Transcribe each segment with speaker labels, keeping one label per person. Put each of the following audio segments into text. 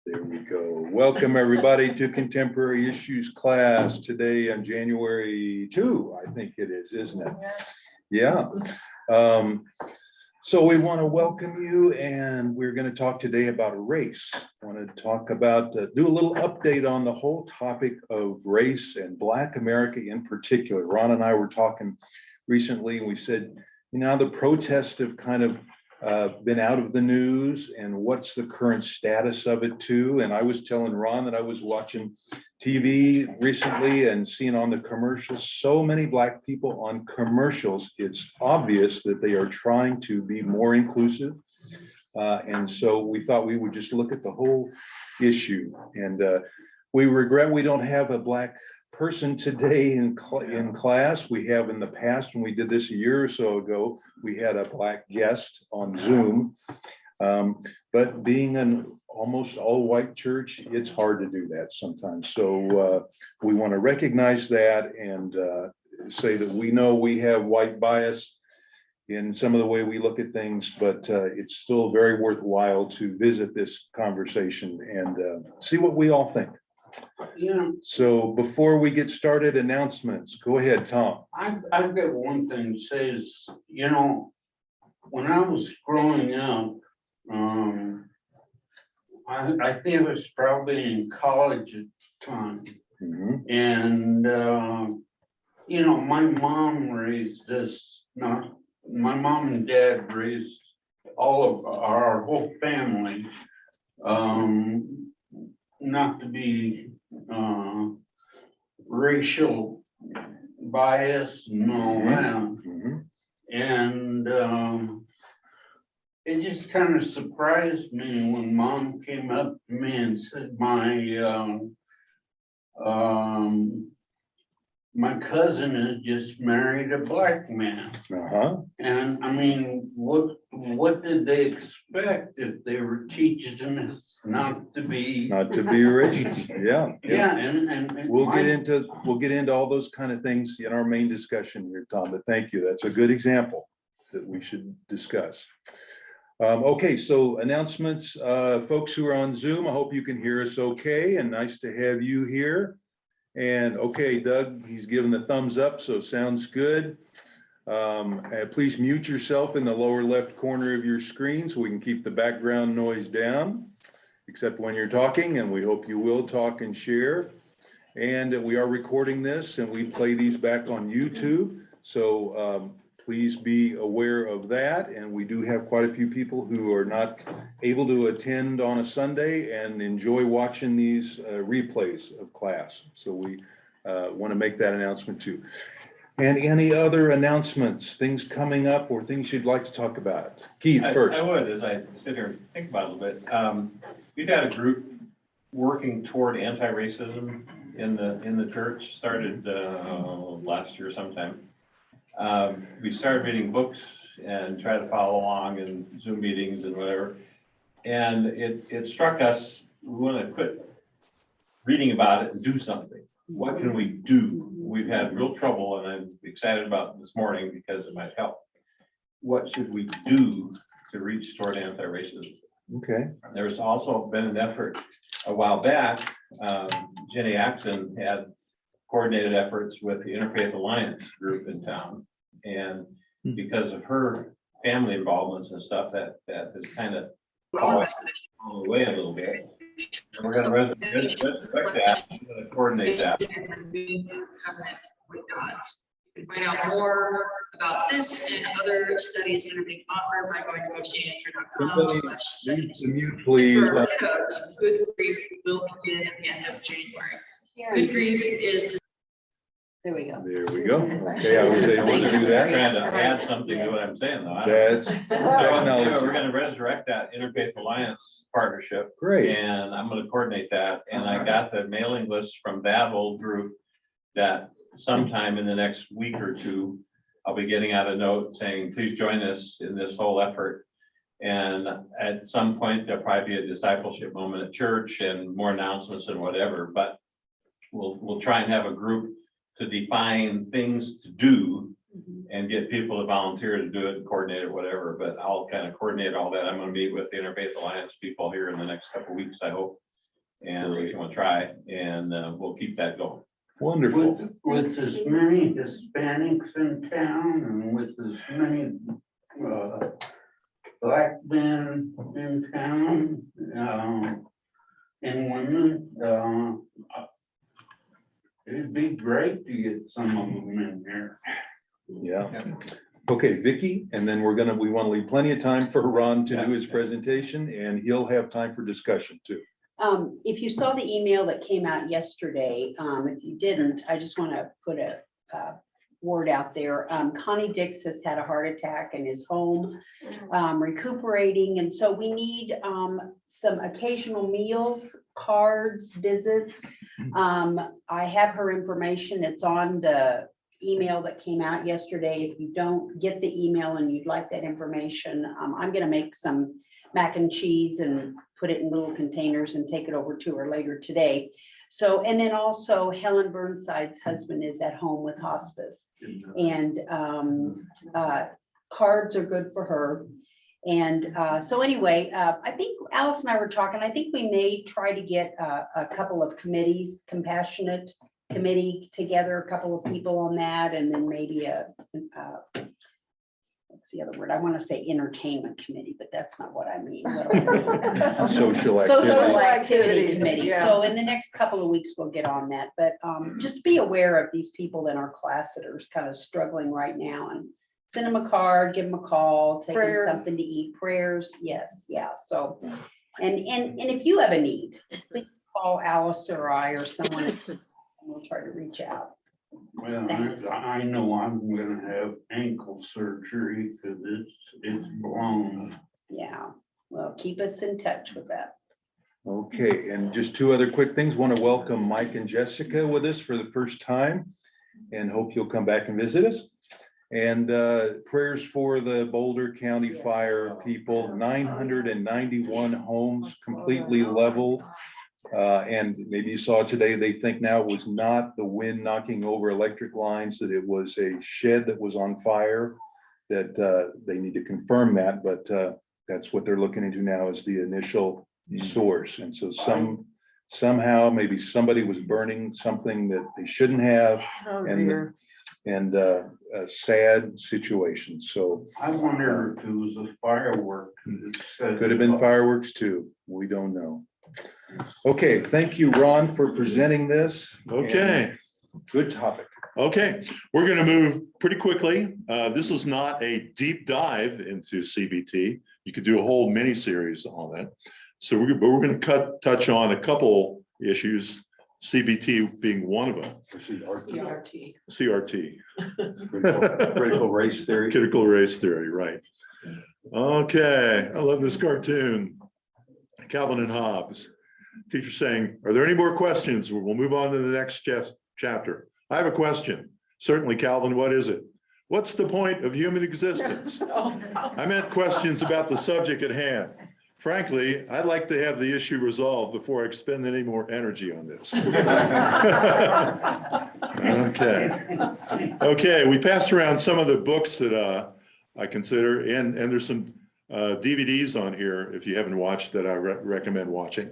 Speaker 1: There we go. Welcome everybody to Contemporary Issues class today on January 2, I think it is, isn't it? Yeah. So we want to welcome you, and we're going to talk today about race. I want to talk about, do a little update on the whole topic of race and Black America in particular. Ron and I were talking recently, and we said, you know, the protests have kind of been out of the news, and what's the current status of it too. And I was telling Ron that I was watching TV recently and seeing on the commercials so many Black people on commercials. It's obvious that they are trying to be more inclusive, and so we thought we would just look at the whole issue. And we regret we don't have a Black person today in class. We have in the past, when we did this a year or so ago, we had a Black guest on Zoom. But being an almost all white church, it's hard to do that sometimes. So we want to recognize that and say that we know we have white bias in some of the way we look at things, but it's still very worthwhile to visit this conversation and see what we all think.
Speaker 2: Yeah,
Speaker 1: So before we get started, announcements. Go ahead, Tom.
Speaker 2: I've got one thing to say is, you know, when I was growing up, I think it was probably in college at the time.
Speaker 1: Mhm.
Speaker 2: And, you know, my mom raised us, my mom and dad raised all of our whole family, not to be racial bias and all that.
Speaker 1: Mhm.
Speaker 2: And it just kind of surprised me when Mom came up to me and said, my cousin has just married a Black man.
Speaker 1: Uh-huh.
Speaker 2: And I mean, what did they expect if they were teaching us not to be?
Speaker 1: Not to be racist. Yeah.
Speaker 2: Yeah, and
Speaker 1: We'll get into all those kind of things in our main discussion here, Tom, but thank you. That's a good example that we should discuss. Okay, so announcements, folks who are on Zoom, I hope you can hear us okay, and nice to have you here. And okay, Doug, he's giving the thumbs up, so sounds good. Please mute yourself in the lower left corner of your screen so we can keep the background noise down, except when you're talking, and we hope you will talk and share. And we are recording this, and we play these back on YouTube, so please be aware of that. And we do have quite a few people who are not able to attend on a Sunday and enjoy watching these replays of class. So we want to make that announcement too. And any other announcements, things coming up or things you'd like to talk about? Keith, first.
Speaker 3: I would, as I sit here and think about it a little bit. We've had a group working toward anti-racism in the church, started last year sometime. We started reading books and try to follow along in Zoom meetings and whatever. And it struck us, we want to quit reading about it and do something. What can we do? We've had real trouble, and I'm excited about this morning because it might help. What should we do to reach toward anti-racism?
Speaker 1: Okay.
Speaker 3: There's also been an effort a while back. Jenny Axon had coordinated efforts with the Interfaith Alliance group in town. And because of her family involvements and stuff, that has kind of fallen away a little bit. And we're going to resurrect that, we're going to coordinate that.
Speaker 4: With God. You can find out more about this and other studies that are being offered by going to GoCNature.com/studies.
Speaker 1: Mute, please.
Speaker 4: For kiddos, Good Grief will begin at the end of January. Good Grief is to.
Speaker 5: There we go.
Speaker 1: There we go. Okay, I was able to do that.
Speaker 3: Trying to add something to what I'm saying, though.
Speaker 1: That's
Speaker 3: So,
Speaker 1: technology.
Speaker 3: we're going to resurrect that Interfaith Alliance partnership.
Speaker 1: Great.
Speaker 3: And I'm going to coordinate that. And I got the mailing list from that whole group that sometime in the next week or two, I'll be getting out a note saying, please join us in this whole effort. And at some point, there'll probably be a discipleship moment at church and more announcements and whatever, but we'll try and have a group to define things to do and get people to volunteer to do it and coordinate it, whatever. But I'll kind of coordinate all that. I'm going to meet with the Interfaith Alliance people here in the next couple of weeks, I hope. and at least you want to try, and we'll keep that going.
Speaker 1: Wonderful.
Speaker 2: With as many Hispanics in town and with as many black men in town, and women, it'd be great to get some of them in here.
Speaker 1: Yeah. Okay, Vicky, and then we want to leave plenty of time for Ron to do his presentation, and he'll have time for discussion too.
Speaker 5: If you saw the email that came out yesterday, if you didn't, I just want to put a word out there. Connie Dix has had a heart attack and is home recuperating. And so we need some occasional meals, cards, visits. I have her information. It's on the email that came out yesterday. If you don't get the email and you'd like that information, I'm going to make some mac and cheese and put it in little containers and take it over to her later today. So, and then also Helen Burnside's husband is at home with hospice, and cards are good for her. And so anyway, I think Alice and I were talking, I think we may try to get a couple of committees, compassionate committee together, a couple of people on that, and then maybe what's the other word? I want to say entertainment committee, but that's not what I mean. What do I mean?
Speaker 1: Social
Speaker 5: Social
Speaker 1: activity.
Speaker 5: activity committee.
Speaker 6: Yeah.
Speaker 5: So in the next couple of weeks, we'll get on that, but just be aware of these people in our class that are kind of struggling right now, and send them a card, give them a call, take them
Speaker 6: Prayers.
Speaker 5: something to eat, prayers. Yes, yeah. So, and if you have a need, please call Alice or I or someone, and we'll try to reach out.
Speaker 2: Well,
Speaker 5: Thanks.
Speaker 2: I know I'm gonna have ankle surgery because it's blown.
Speaker 5: Yeah, well, keep us in touch with that.
Speaker 1: Okay, and just two other quick things. Want to welcome Mike and Jessica with us for the first time, and hope you'll come back and visit us. And prayers for the Boulder County Fire people, 991 homes completely leveled. And maybe you saw today, they think now it was not the wind knocking over electric lines, that it was a shed that was on fire, that they need to confirm that, but that's what they're looking into now is the initial source. And so somehow maybe somebody was burning something that they shouldn't have,
Speaker 6: Oh,
Speaker 1: and
Speaker 6: dear.
Speaker 1: and a sad situation. So
Speaker 2: I wonder if it was a firework.
Speaker 1: could have been fireworks too. We don't know. Okay, thank you, Ron, for presenting this.
Speaker 7: Okay,
Speaker 1: Good topic.
Speaker 7: okay, we're gonna move pretty quickly. This is not a deep dive into CBT. You could do a whole mini series on it. So we're gonna touch on a couple issues, CBT being one of them,
Speaker 6: CRT.
Speaker 7: CRT.
Speaker 1: Critical race theory.
Speaker 7: Critical race theory, right. Okay, I love this cartoon. Calvin and Hobbes. Teacher saying, are there any more questions? We'll move on to the next chapter. I have a question. Certainly, Calvin, what is it? What's the point of human existence? I meant questions about the subject at hand. Frankly, I'd like to have the issue resolved before I expend any more energy on this. Okay, we passed around some of the books that I consider, and there's some DVDs on here if you haven't watched that I recommend watching.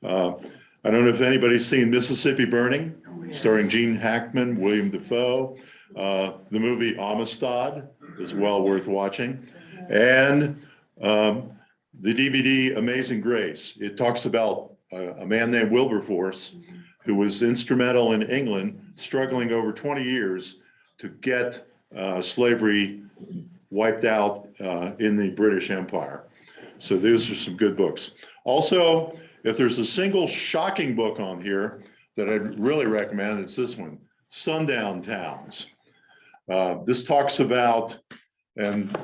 Speaker 7: I don't know if anybody's seen Mississippi Burning, starring Gene Hackman, William Dafoe. The movie Amistad is well worth watching. And the DVD Amazing Grace. It talks about a man named Wilberforce who was instrumental in England, struggling over 20 years to get slavery wiped out in the British Empire. So those are some good books. Also, if there's a single shocking book on here that I'd really recommend, it's this one, Sundown Towns. This talks about, and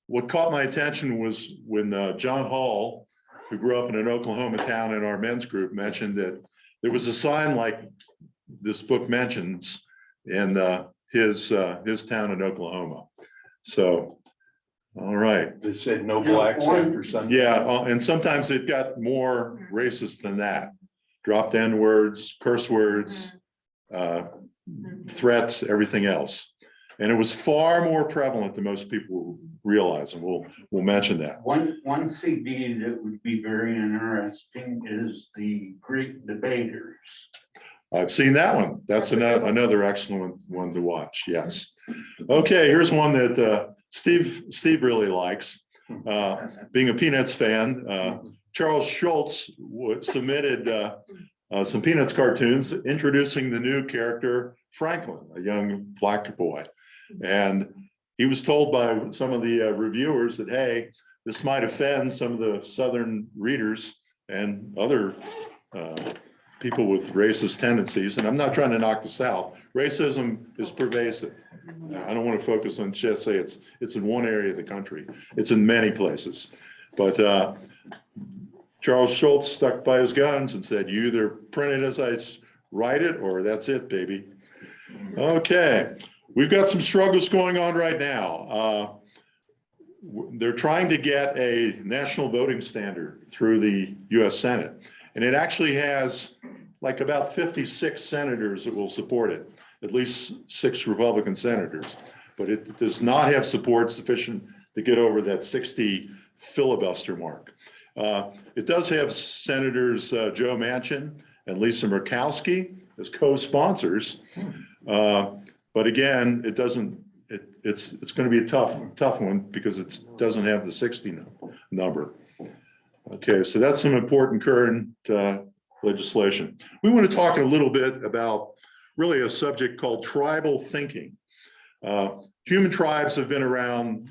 Speaker 7: what caught my attention was when John Hall, who grew up in an Oklahoma town in our men's group, mentioned that there was a sign like this book mentions in his town in Oklahoma. So, all right.
Speaker 1: They said no blacks after Sunday.
Speaker 7: Yeah, and sometimes it got more racist than that. Dropped N words, curse words, threats, everything else. And it was far more prevalent than most people realize, and we'll mention that.
Speaker 2: One CD that would be very interesting is the Greek debaters.
Speaker 7: I've seen that one. That's another excellent one to watch. Yes. Okay, here's one that Steve really likes. Being a Peanuts fan, Charles Schultz submitted some Peanuts cartoons introducing the new character Franklin, a young black boy. And he was told by some of the reviewers that, hey, this might offend some of the Southern readers and other people with racist tendencies. And I'm not trying to knock the South. Racism is pervasive. I don't want to focus on just say it's in one area of the country. It's in many places. But Charles Schultz stuck by his guns and said, you either print it as I write it or that's it, baby. Okay, we've got some struggles going on right now. They're trying to get a national voting standard through the US Senate. And it actually has like about 56 senators that will support it, at least 6 Republican senators. But it does not have support sufficient to get over that 60 filibuster mark. It does have Senators Joe Manchin and Lisa Murkowski as co-sponsors. But again, it doesn't, it's going to be a tough one because it doesn't have the 60 number. Okay, so that's some important current legislation. We want to talk a little bit about really a subject called tribal thinking. Human tribes have been around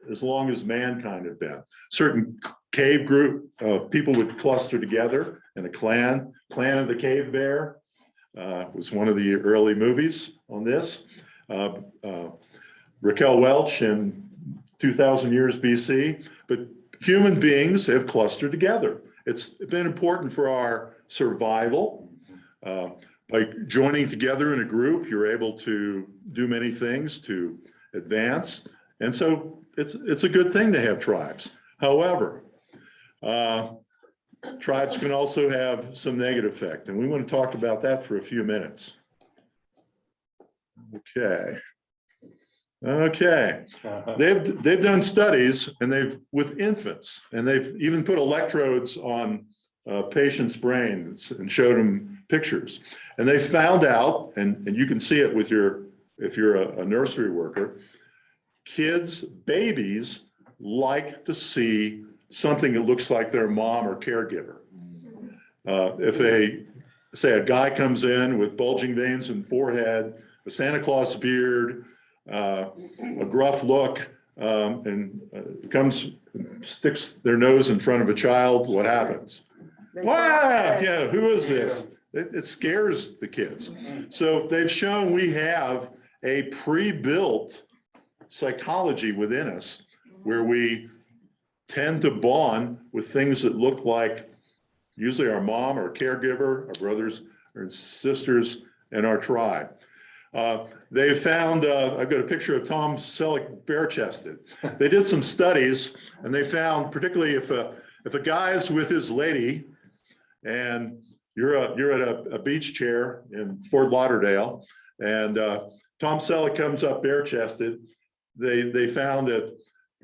Speaker 7: as long as mankind have been. Certain cave group of people would cluster together in a clan of the cave bear was one of the early movies on this. Raquel Welch in 2000 years BC, but human beings have clustered together. It's been important for our survival. By joining together in a group, you're able to do many things to advance. And so it's a good thing to have tribes. However, tribes can also have some negative effect, and we want to talk about that for a few minutes. Okay. They've done studies and with infants, and they've even put electrodes on patients' brains and showed them pictures. And they found out, and you can see it with if you're a nursery worker, babies like to see something that looks like their mom or caregiver. If a guy comes in with bulging veins and forehead, a Santa Claus beard, a gruff look, and sticks their nose in front of a child, what happens? Wow, yeah, who is this? It scares the kids. So they've shown we have a pre-built psychology within us where we tend to bond with things that look like usually our mom or caregiver, our brothers or sisters in our tribe. They found, I've got a picture of Tom Selleck bare-chested. They did some studies and they found, particularly if a guy is with his lady and you're at a beach chair in Fort Lauderdale and Tom Selleck comes up bare-chested, they found that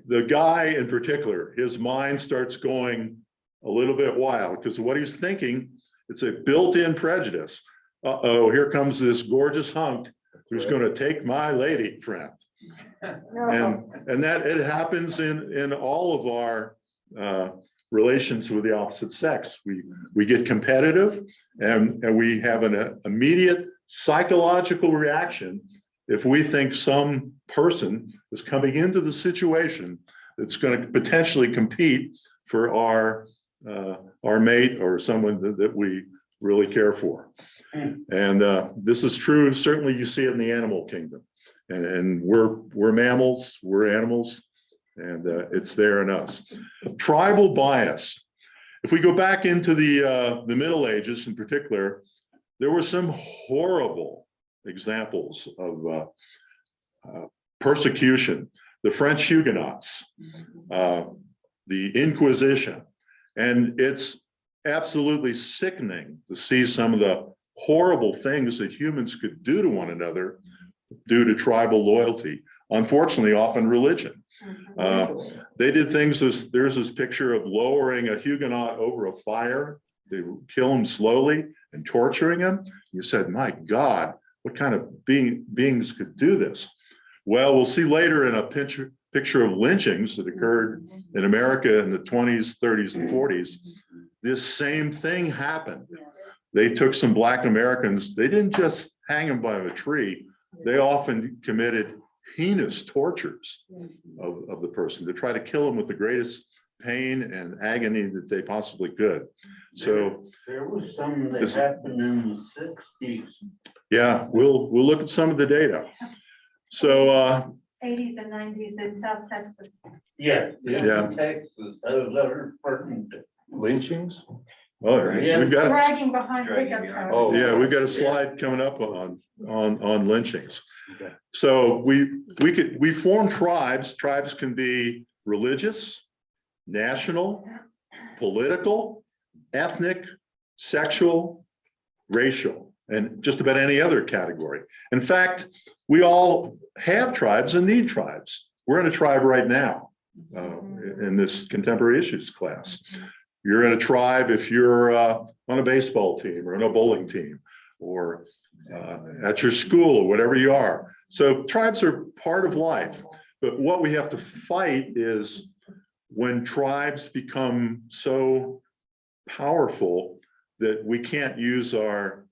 Speaker 7: the guy in particular, his mind starts going a little bit wild because what he's thinking, it's a built-in prejudice. Uh-oh, here comes this gorgeous hunk who's going to take my lady friend. And that it happens in all of our relations with the opposite sex. We get competitive and we have an immediate psychological reaction if we think some person is coming into the situation that's going to potentially compete for our mate or someone that we really care for. And this is true, certainly you see it in the animal kingdom. And we're mammals, we're animals, and it's there in us. Tribal bias. If we go back into the Middle Ages in particular, there were some horrible examples of persecution. The French Huguenots, the Inquisition, and it's absolutely sickening to see some of the horrible things that humans could do to one another due to tribal loyalty, unfortunately, often religion. They did things as, there's this picture of lowering a Huguenot over a fire. They kill him slowly and torturing him. You said, my God, what kind of beings could do this? Well, we'll see later in a picture of lynchings that occurred in America in the 20s, 30s, and 40s. This same thing happened. They took some Black Americans, they didn't just hang them by a tree, they often committed heinous tortures of the person to try to kill them with the greatest pain and agony that they possibly could. So
Speaker 2: There was some that
Speaker 7: This-
Speaker 2: happened in the sixties.
Speaker 7: yeah, we'll look at some of the data. So
Speaker 6: 80s and 90s in South Texas.
Speaker 2: Yeah.
Speaker 7: Yeah.
Speaker 2: In Texas, those are pertinent.
Speaker 1: Lynchings?
Speaker 7: we've got,
Speaker 6: Dragging behind
Speaker 3: Dragging
Speaker 6: pickup
Speaker 3: behind.
Speaker 6: trucks.
Speaker 1: Oh.
Speaker 7: yeah, we've got a slide coming up on lynchings.
Speaker 1: Okay.
Speaker 7: So we form tribes. Tribes can be religious, national, political, ethnic, sexual, racial, and just about any other category. In fact, we all have tribes and need tribes. We're in a tribe right now in this contemporary issues class. You're in a tribe if you're on a baseball team or on a bowling team or at your school or whatever you are. So tribes are part of life. But what we have to fight is when tribes become so powerful that we can't use our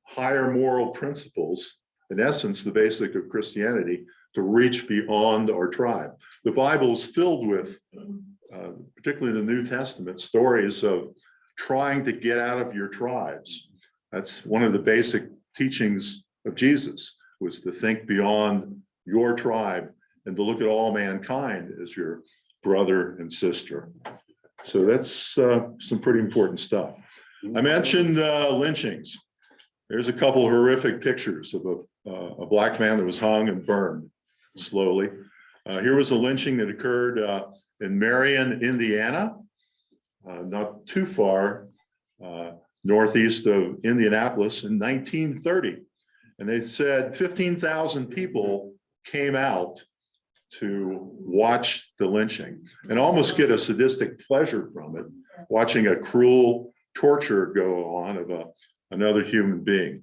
Speaker 7: higher moral principles, in essence, the basic of Christianity, to reach beyond our tribe. The Bible is filled with, particularly the New Testament, stories of trying to get out of your tribes. That's one of the basic teachings of Jesus, was to think beyond your tribe and to look at all mankind as your brother and sister. So that's some pretty important stuff. I mentioned lynchings. There's a couple of horrific pictures of a Black man that was hung and burned slowly. Here was a lynching that occurred in Marion, Indiana, not too far northeast of Indianapolis in 1930. And they said 15,000 people came out to watch the lynching and almost get a sadistic pleasure from it, watching a cruel torture go on of another human being.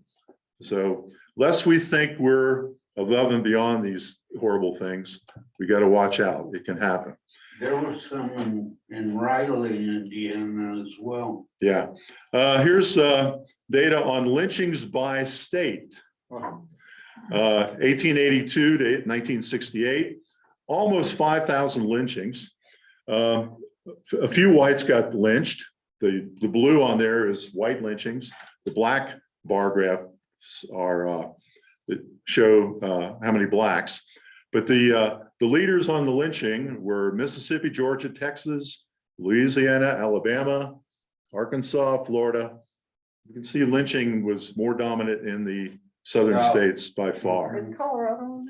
Speaker 7: So lest we think we're above and beyond these horrible things, we got to watch out. It can happen.
Speaker 2: There was some in Riley, Indiana as well.
Speaker 7: Yeah. Here's data on lynchings by state. 1882 to 1968, almost 5,000 lynchings. A few whites got lynched. The blue on there is white lynchings. The black bar graphs are that show how many blacks. But the leaders on the lynching were Mississippi, Georgia, Texas, Louisiana, Alabama, Arkansas, Florida. You can see lynching was more dominant in the southern states by far.
Speaker 6: Is Colorado on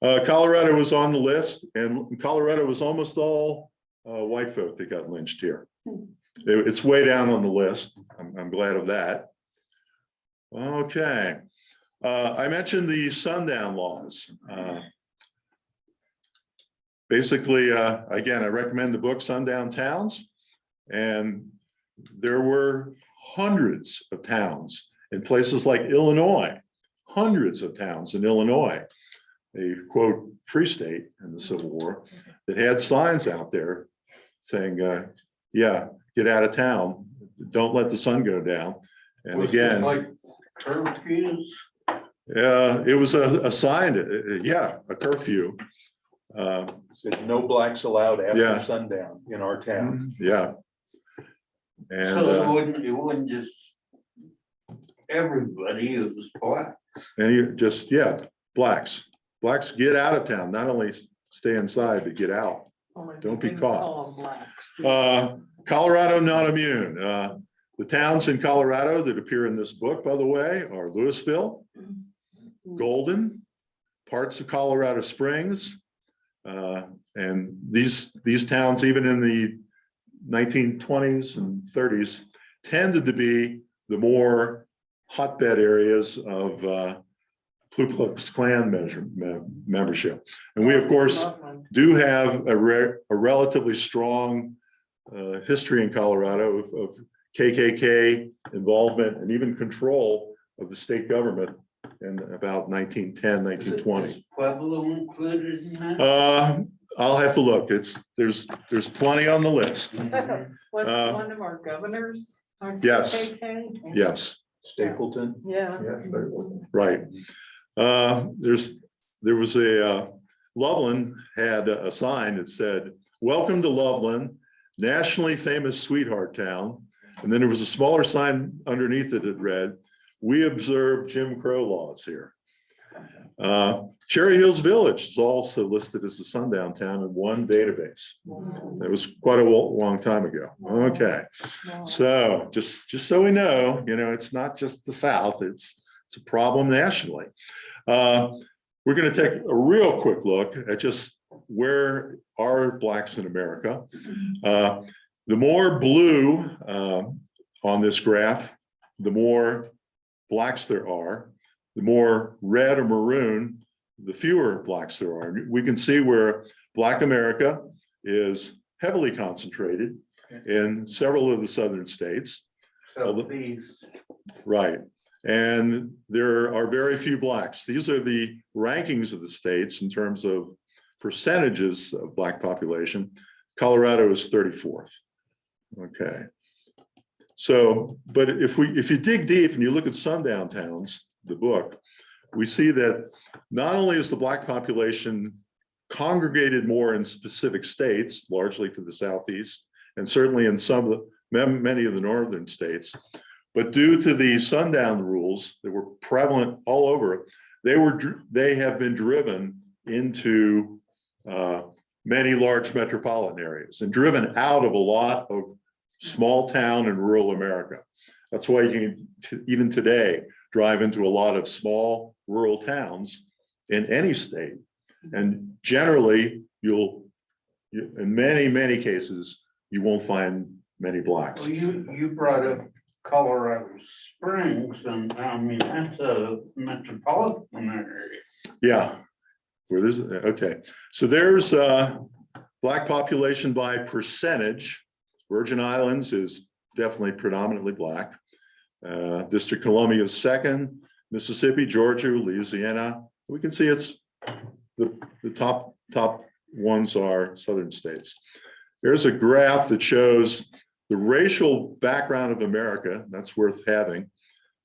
Speaker 6: there?
Speaker 7: Colorado was on the list, and Colorado was almost all white folk that got lynched here. It's way down on the list. I'm glad of that. Okay. I mentioned the sundown laws. Basically, again, I recommend the book Sundown Towns. And there were hundreds of towns in places like Illinois, hundreds of towns in Illinois, a quote, free state in the Civil War, that had signs out there saying, yeah, get out of town. Don't let the sun go down. And
Speaker 2: Was this
Speaker 7: again,
Speaker 2: like curfews?
Speaker 7: it was a sign, yeah, a curfew.
Speaker 1: Said no blacks allowed
Speaker 7: Yeah.
Speaker 1: after sundown in our town.
Speaker 7: Yeah.
Speaker 2: So
Speaker 7: And,
Speaker 2: it wasn't just everybody, it was black.
Speaker 7: and you just, yeah, blacks get out of town, not only stay inside, but get out. Don't be caught. Colorado not immune. The towns in Colorado that appear in this book, by the way, are Louisville, Golden, parts of Colorado Springs. And these towns, even in the 1920s and 30s, tended to be the more hotbed areas of Ku Klux Klan membership. And we, of course, do have a relatively strong history in Colorado of KKK involvement and even control of the state government in about 1910, 1920.
Speaker 2: Is Pueblo included in that?
Speaker 7: I'll have to look. There's plenty on the list.
Speaker 6: Was
Speaker 7: Uh,
Speaker 6: one of our governors? our
Speaker 7: Yes.
Speaker 6: KKK?
Speaker 7: Yes,
Speaker 1: Stapleton.
Speaker 6: Yeah.
Speaker 7: right. There was a, Loveland had a sign that said, "Welcome to Loveland, nationally famous sweetheart town." And then there was a smaller sign underneath it that read, "We observe Jim Crow laws here." Cherry Hills Village is also listed as a sundown town in one database. That was quite a long time ago. Okay, so just so we know, it's not just the South, it's a problem nationally. We're going to take a real quick look at just where are Blacks in America. The more blue on this graph, the more Blacks there are. The more red or maroon, the fewer Blacks there are. We can see where Black America is heavily concentrated in several of the southern states.
Speaker 2: Southeast.
Speaker 7: Right. And there are very few Blacks. These are the rankings of the states in terms of percentages of Black population. Colorado is 34th. Okay. So, but if you dig deep and you look at sundown towns, the book, we see that not only is the Black population congregated more in specific states, largely to the southeast, and certainly in many of the northern states, but due to the sundown rules that were prevalent all over, they have been driven into many large metropolitan areas and driven out of a lot of small town and rural America. That's why you can even today drive into a lot of small rural towns in any state. And generally, in many cases, you won't find many Blacks.
Speaker 2: Well, you brought up Colorado Springs, and I mean, that's a metropolitan area.
Speaker 7: Yeah, okay. So there's Black population by percentage. Virgin Islands is definitely predominantly Black. District Columbia is second, Mississippi, Georgia, Louisiana. We can see it's the top ones are southern states. There's a graph that shows the racial background of America. That's worth having.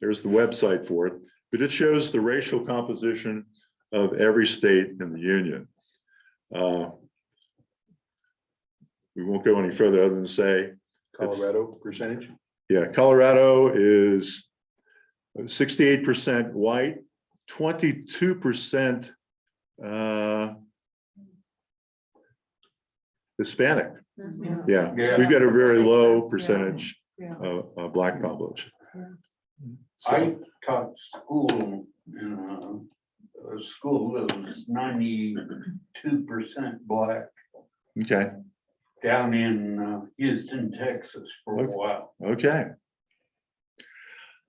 Speaker 7: There's the website for it, but it shows the racial composition of every state in the Union. We won't go any further other than say
Speaker 1: Colorado percentage?
Speaker 7: Yeah, Colorado is 68% white, 22% Hispanic. Yeah, we've got a very low percentage of Black population. So,
Speaker 2: I taught school in a school that was 92% Black
Speaker 7: okay,
Speaker 2: down in Houston, Texas for a while.
Speaker 7: okay.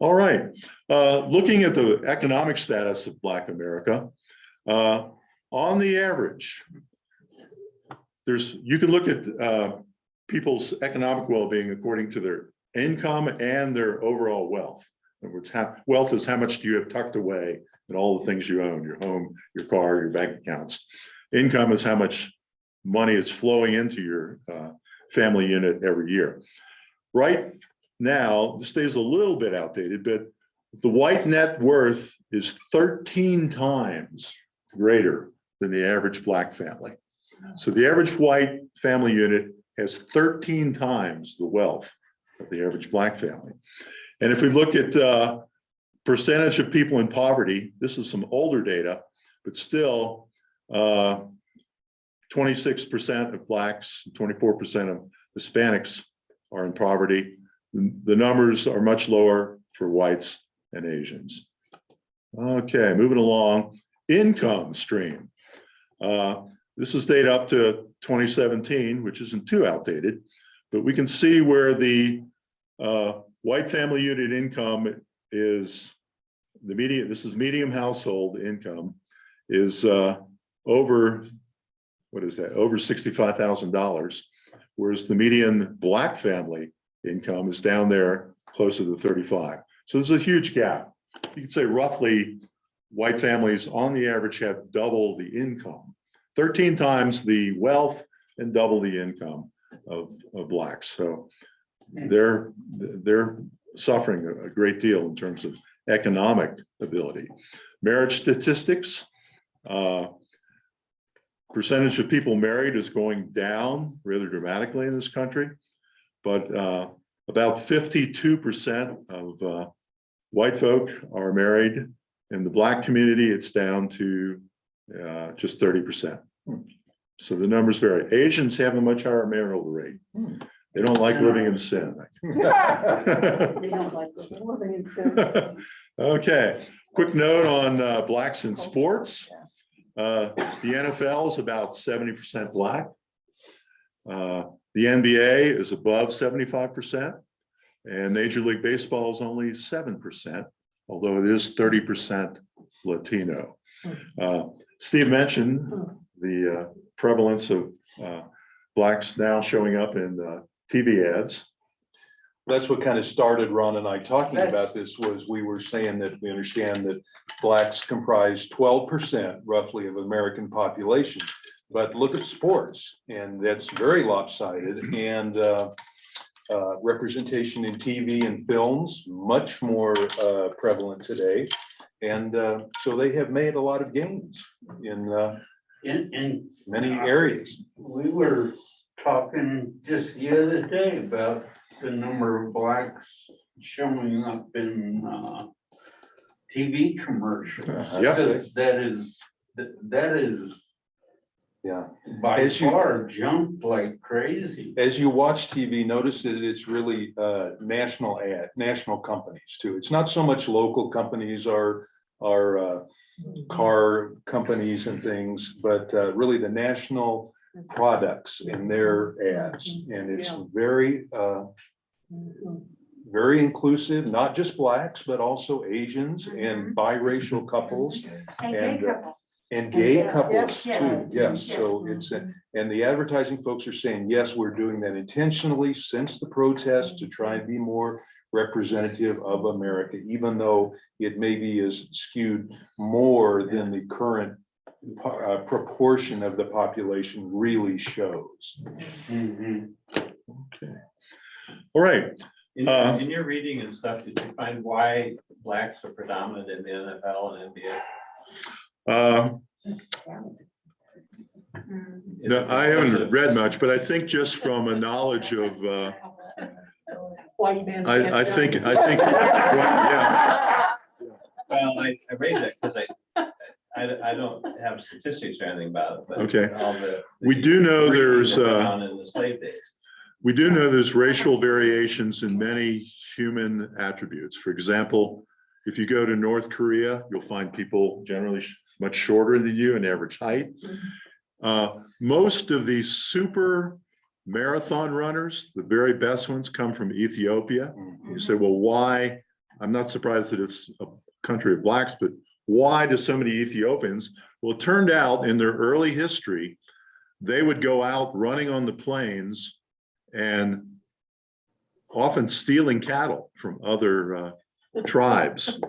Speaker 7: All right, looking at the economic status of Black America, on the average, you can look at people's economic well-being according to their income and their overall wealth. In other words, wealth is how much do you have tucked away in all the things you own, your home, your car, your bank accounts. Income is how much money is flowing into your family unit every year. Right now, this stays a little bit outdated, but the white net worth is 13 times greater than the average Black family. So the average white family unit has 13 times the wealth of the average Black family. And if we look at percentage of people in poverty, this is some older data, but still 26% of Blacks, 24% of Hispanics are in poverty. The numbers are much lower for whites and Asians. Okay, moving along, income stream. This is data up to 2017, which isn't too outdated, but we can see where the white family unit income is the median, this is medium household income is over, what is that? Over $65,000. Whereas the median Black family income is down there closer to 35. So there's a huge gap. You could say roughly white families on the average have double the income, 13 times the wealth and double the income of Blacks. So they're suffering a great deal in terms of economic ability. Marriage statistics, percentage of people married is going down rather dramatically in this country, but about 52% of white folk are married. In the Black community, it's down to just 30%. So the numbers vary. Asians have a much higher marital rate. They don't like living in sin.
Speaker 5: They don't like living in sin.
Speaker 7: Okay, quick note on Blacks in sports. The NFL is about 70% Black. The NBA is above 75%, and Major League Baseball is only 7%, although it is 30% Latino. Steve mentioned the prevalence of Blacks now showing up in TV ads.
Speaker 1: That's what kind of started Ron and I talking about this, was we were saying that we understand that Blacks comprise 12% roughly of American population. But look at sports, and that's very lopsided, and representation in TV and films, much more prevalent today. And so they have made a lot of gains in many areas.
Speaker 2: We were talking just the other day about the number of Blacks showing up in TV commercials.
Speaker 7: Yep.
Speaker 2: That is
Speaker 1: Yeah.
Speaker 2: by
Speaker 1: As you-
Speaker 2: far jumped like crazy.
Speaker 1: As you watch TV, notice that it's really national companies too. It's not so much local companies or car companies and things, but really the national products in their ads. And it's very, very inclusive, not just Blacks, but also Asians and biracial couples. And gay couples too, yes, so it's, and the advertising folks are saying, yes, we're doing that intentionally since the protest to try and be more representative of America, even though it maybe is skewed more than the current proportion of the population really shows.
Speaker 2: Mhm.
Speaker 7: Okay. All right.
Speaker 3: In your reading and stuff, did you find why Blacks are predominant in the NFL and NBA?
Speaker 7: No, I haven't read much, but I think just from a knowledge of, I think, yeah.
Speaker 3: Well, I raised it because I don't have statistics or anything about it, but.
Speaker 7: Okay.
Speaker 3: all the-
Speaker 7: We do know
Speaker 3: the
Speaker 7: there's,
Speaker 3: that went on in the slave days.
Speaker 7: We do know there's racial variations in many human attributes. For example, if you go to North Korea, you'll find people generally much shorter than you in average height. Most of these super marathon runners, the very best ones, come from Ethiopia. You say, well, why? I'm not surprised that it's a country of Blacks, but why do so many Ethiopians? Well, it turned out in their early history, they would go out running on the plains and often stealing cattle from other tribes.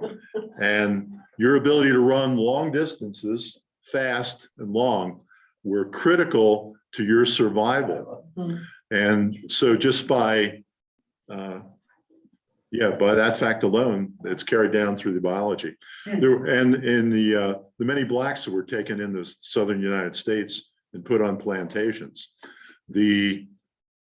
Speaker 7: And your ability to run long distances, fast and long, were critical to your survival. And so just by that fact alone, it's carried down through the biology. And in the many Blacks that were taken in the southern United States and put on plantations, the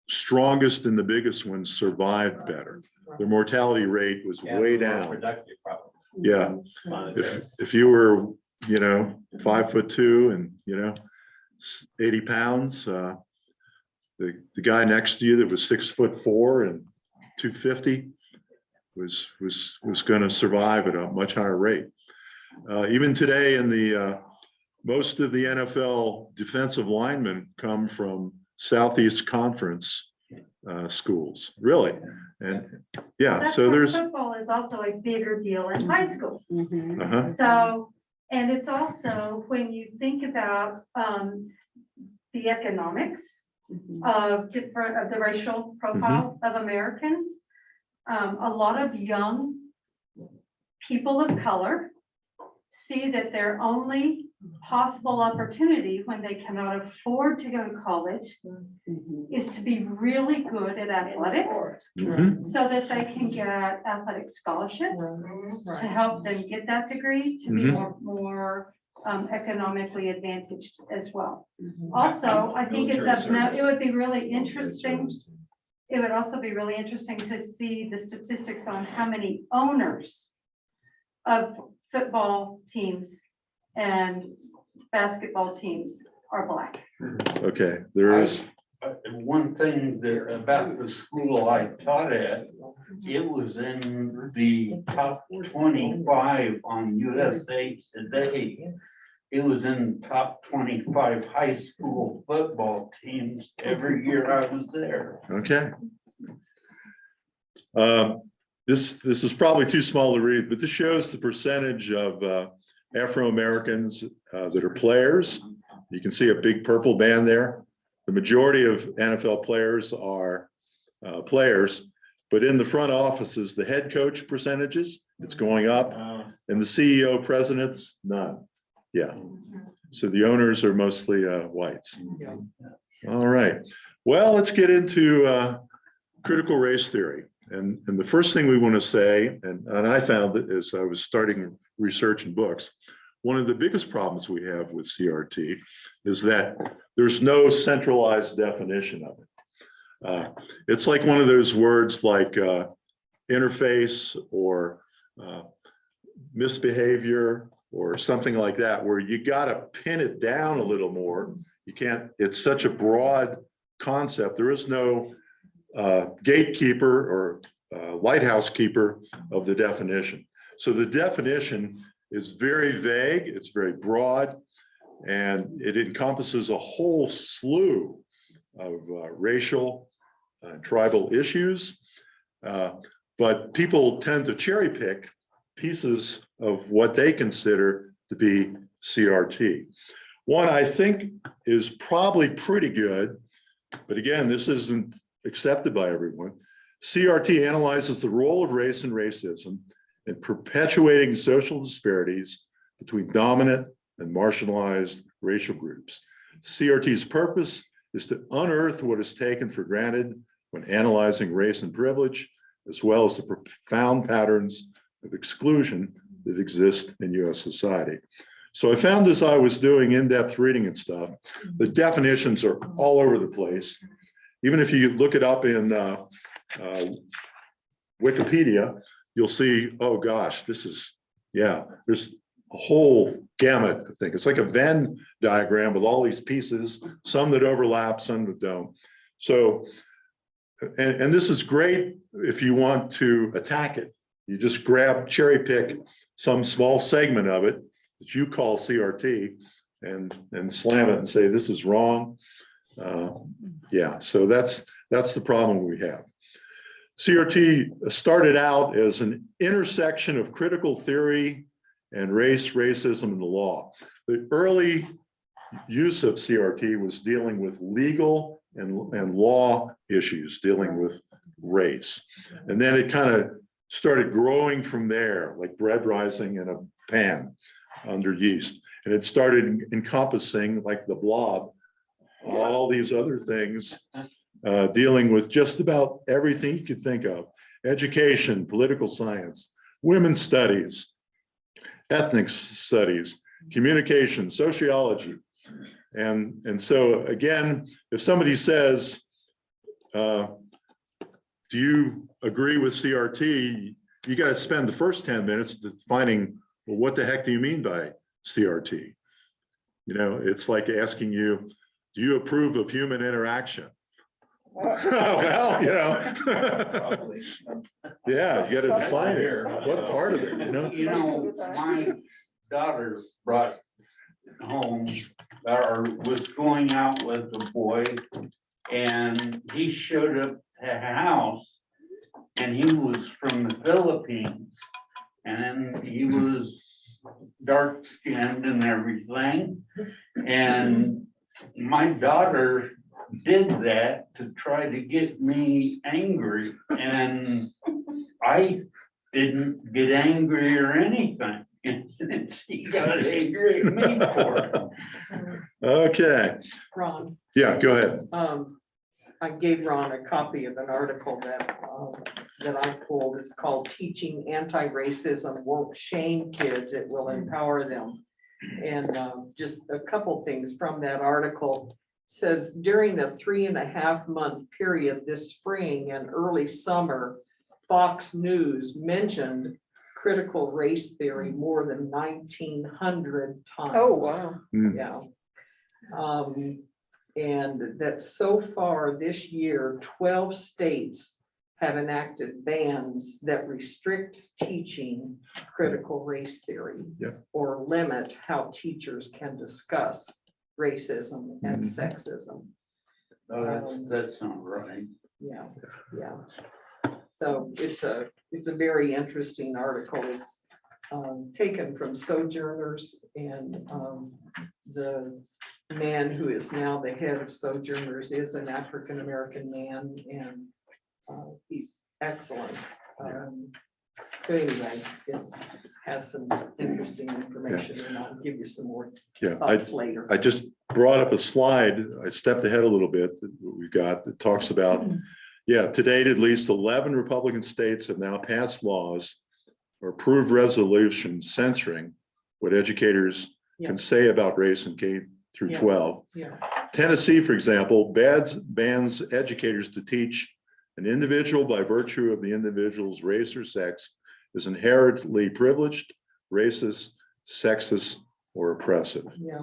Speaker 7: strongest and the biggest ones survived better. Their mortality rate was
Speaker 3: Yeah,
Speaker 7: way
Speaker 3: the more
Speaker 7: down.
Speaker 3: Productive problem.
Speaker 7: Yeah,
Speaker 3: Monetary.
Speaker 7: if you were, 5'2" and, 80 pounds, the guy next to you that was 6'4" and 250 was going to survive at a much higher rate. Even today in the, most of the NFL defensive linemen come from Southeast Conference schools, really. And yeah, so there's,
Speaker 8: Football is is also a bigger deal in high schools.
Speaker 5: Mhm.
Speaker 7: Uh-huh.
Speaker 8: So, and it's also, when you think about the economics
Speaker 5: Mhm.
Speaker 8: of the racial profile of Americans, a lot of young people of color see that their only possible opportunity when they cannot afford to go to college
Speaker 5: Mhm.
Speaker 8: is to be really good at athletics
Speaker 7: Mhm.
Speaker 8: so that they can get athletic scholarships to help them get that degree, to be
Speaker 7: Mhm.
Speaker 8: more economically advantaged as well.
Speaker 5: Mhm.
Speaker 8: Also, I think it's
Speaker 3: Military
Speaker 8: now, it
Speaker 3: service.
Speaker 8: would be really interesting. It would also be really interesting to see the statistics on how many owners of football teams and basketball teams are Black.
Speaker 7: Okay, there is,
Speaker 2: One thing that about the school I taught at, it was in the top 25 on USA Today. It was in the top 25 high school football teams every year I was there.
Speaker 7: okay. This is probably too small to read, but this shows the percentage of Afro-Americans that are players. You can see a big purple band there. The majority of NFL players are players, but in the front offices, the head coach percentages, it's going up, and the CEO presidents, none. Yeah. So the owners are mostly whites. All right. Well, let's get into critical race theory. And the first thing we want to say, and I found it as I was starting research in books, one of the biggest problems we have with CRT is that there's no centralized definition of it. It's like one of those words like interface or misbehavior or something like that, where you got to pin it down a little more. You can't, it's such a broad concept. There is no gatekeeper or lighthouse keeper of the definition. So the definition is very vague, it's very broad, and it encompasses a whole slew of racial tribal issues. But people tend to cherry pick pieces of what they consider to be CRT. One I think is probably pretty good, but again, this isn't accepted by everyone. CRT analyzes the role of race and racism in perpetuating social disparities between dominant and marginalized racial groups. CRT's purpose is to unearth what is taken for granted when analyzing race and privilege, as well as the profound patterns of exclusion that exist in US society. So I found as I was doing in-depth reading and stuff, the definitions are all over the place. Even if you look it up in Wikipedia, you'll see, oh gosh, this is, yeah, there's a whole gamut of things. It's like a Venn diagram with all these pieces, some that overlap, some that don't. So, and this is great if you want to attack it. You just grab, cherry pick some small segment of it that you call CRT and slam it and say, this is wrong. Yeah, so that's the problem we have. CRT started out as an intersection of critical theory and racism in the law. The early use of CRT was dealing with legal and law issues dealing with race. And then it kind of started growing from there, like bread rising in a pan under yeast. And it started encompassing, like the blob, all these other things, dealing with just about everything you could think of: education, political science, women's studies, ethnic studies, communication, sociology. And so again, if somebody says, do you agree with CRT? You got to spend the first 10 minutes defining, well, what the heck do you mean by CRT? You know, it's like asking you, do you approve of human interaction? Well, you know, yeah, you got to define it. What part of it, you know?
Speaker 2: You know, my daughter brought home, or was going out with a boy, and he showed up at the house, and he was from the Philippines. And he was dark skinned and everything. And my daughter did that to try to get me angry, and I didn't get angry or anything. And she got angry at me for it.
Speaker 7: Okay,
Speaker 6: Ron,
Speaker 7: yeah, go ahead.
Speaker 6: I gave Ron a copy of an article that I pulled. It's called Teaching Anti-Racism Won't Shame Kids, It Will Empower Them. And just a couple things from that article. Says during the 3.5-month period this spring and early summer, Fox News mentioned critical race theory more than 1,900 times.
Speaker 9: Oh, wow.
Speaker 6: Yeah. And that so far this year, 12 states have enacted bans that restrict teaching critical race theory.
Speaker 7: Yeah.
Speaker 6: Or limit how teachers can discuss racism and
Speaker 7: Mhm.
Speaker 6: sexism.
Speaker 2: That's not right.
Speaker 6: Yeah, yeah. So it's a very interesting article. It's taken from Sojourners, and the man who is now the head of Sojourners is an African-American man, and he's excellent. So anyway, it has some interesting information, and I'll give you some more
Speaker 7: Yeah,
Speaker 6: thoughts later.
Speaker 7: I just brought up a slide. I stepped ahead a little bit that we've got that talks about, yeah, to date, at least 11 Republican states have now passed laws or approved resolutions censoring what educators
Speaker 6: Yeah.
Speaker 7: can say about race in K through
Speaker 6: Yeah.
Speaker 7: 12.
Speaker 6: Yeah,
Speaker 7: Tennessee, for example, bans educators to teach an individual by virtue of the individual's race or sex is inherently privileged, racist, sexist, or oppressive.
Speaker 6: yeah,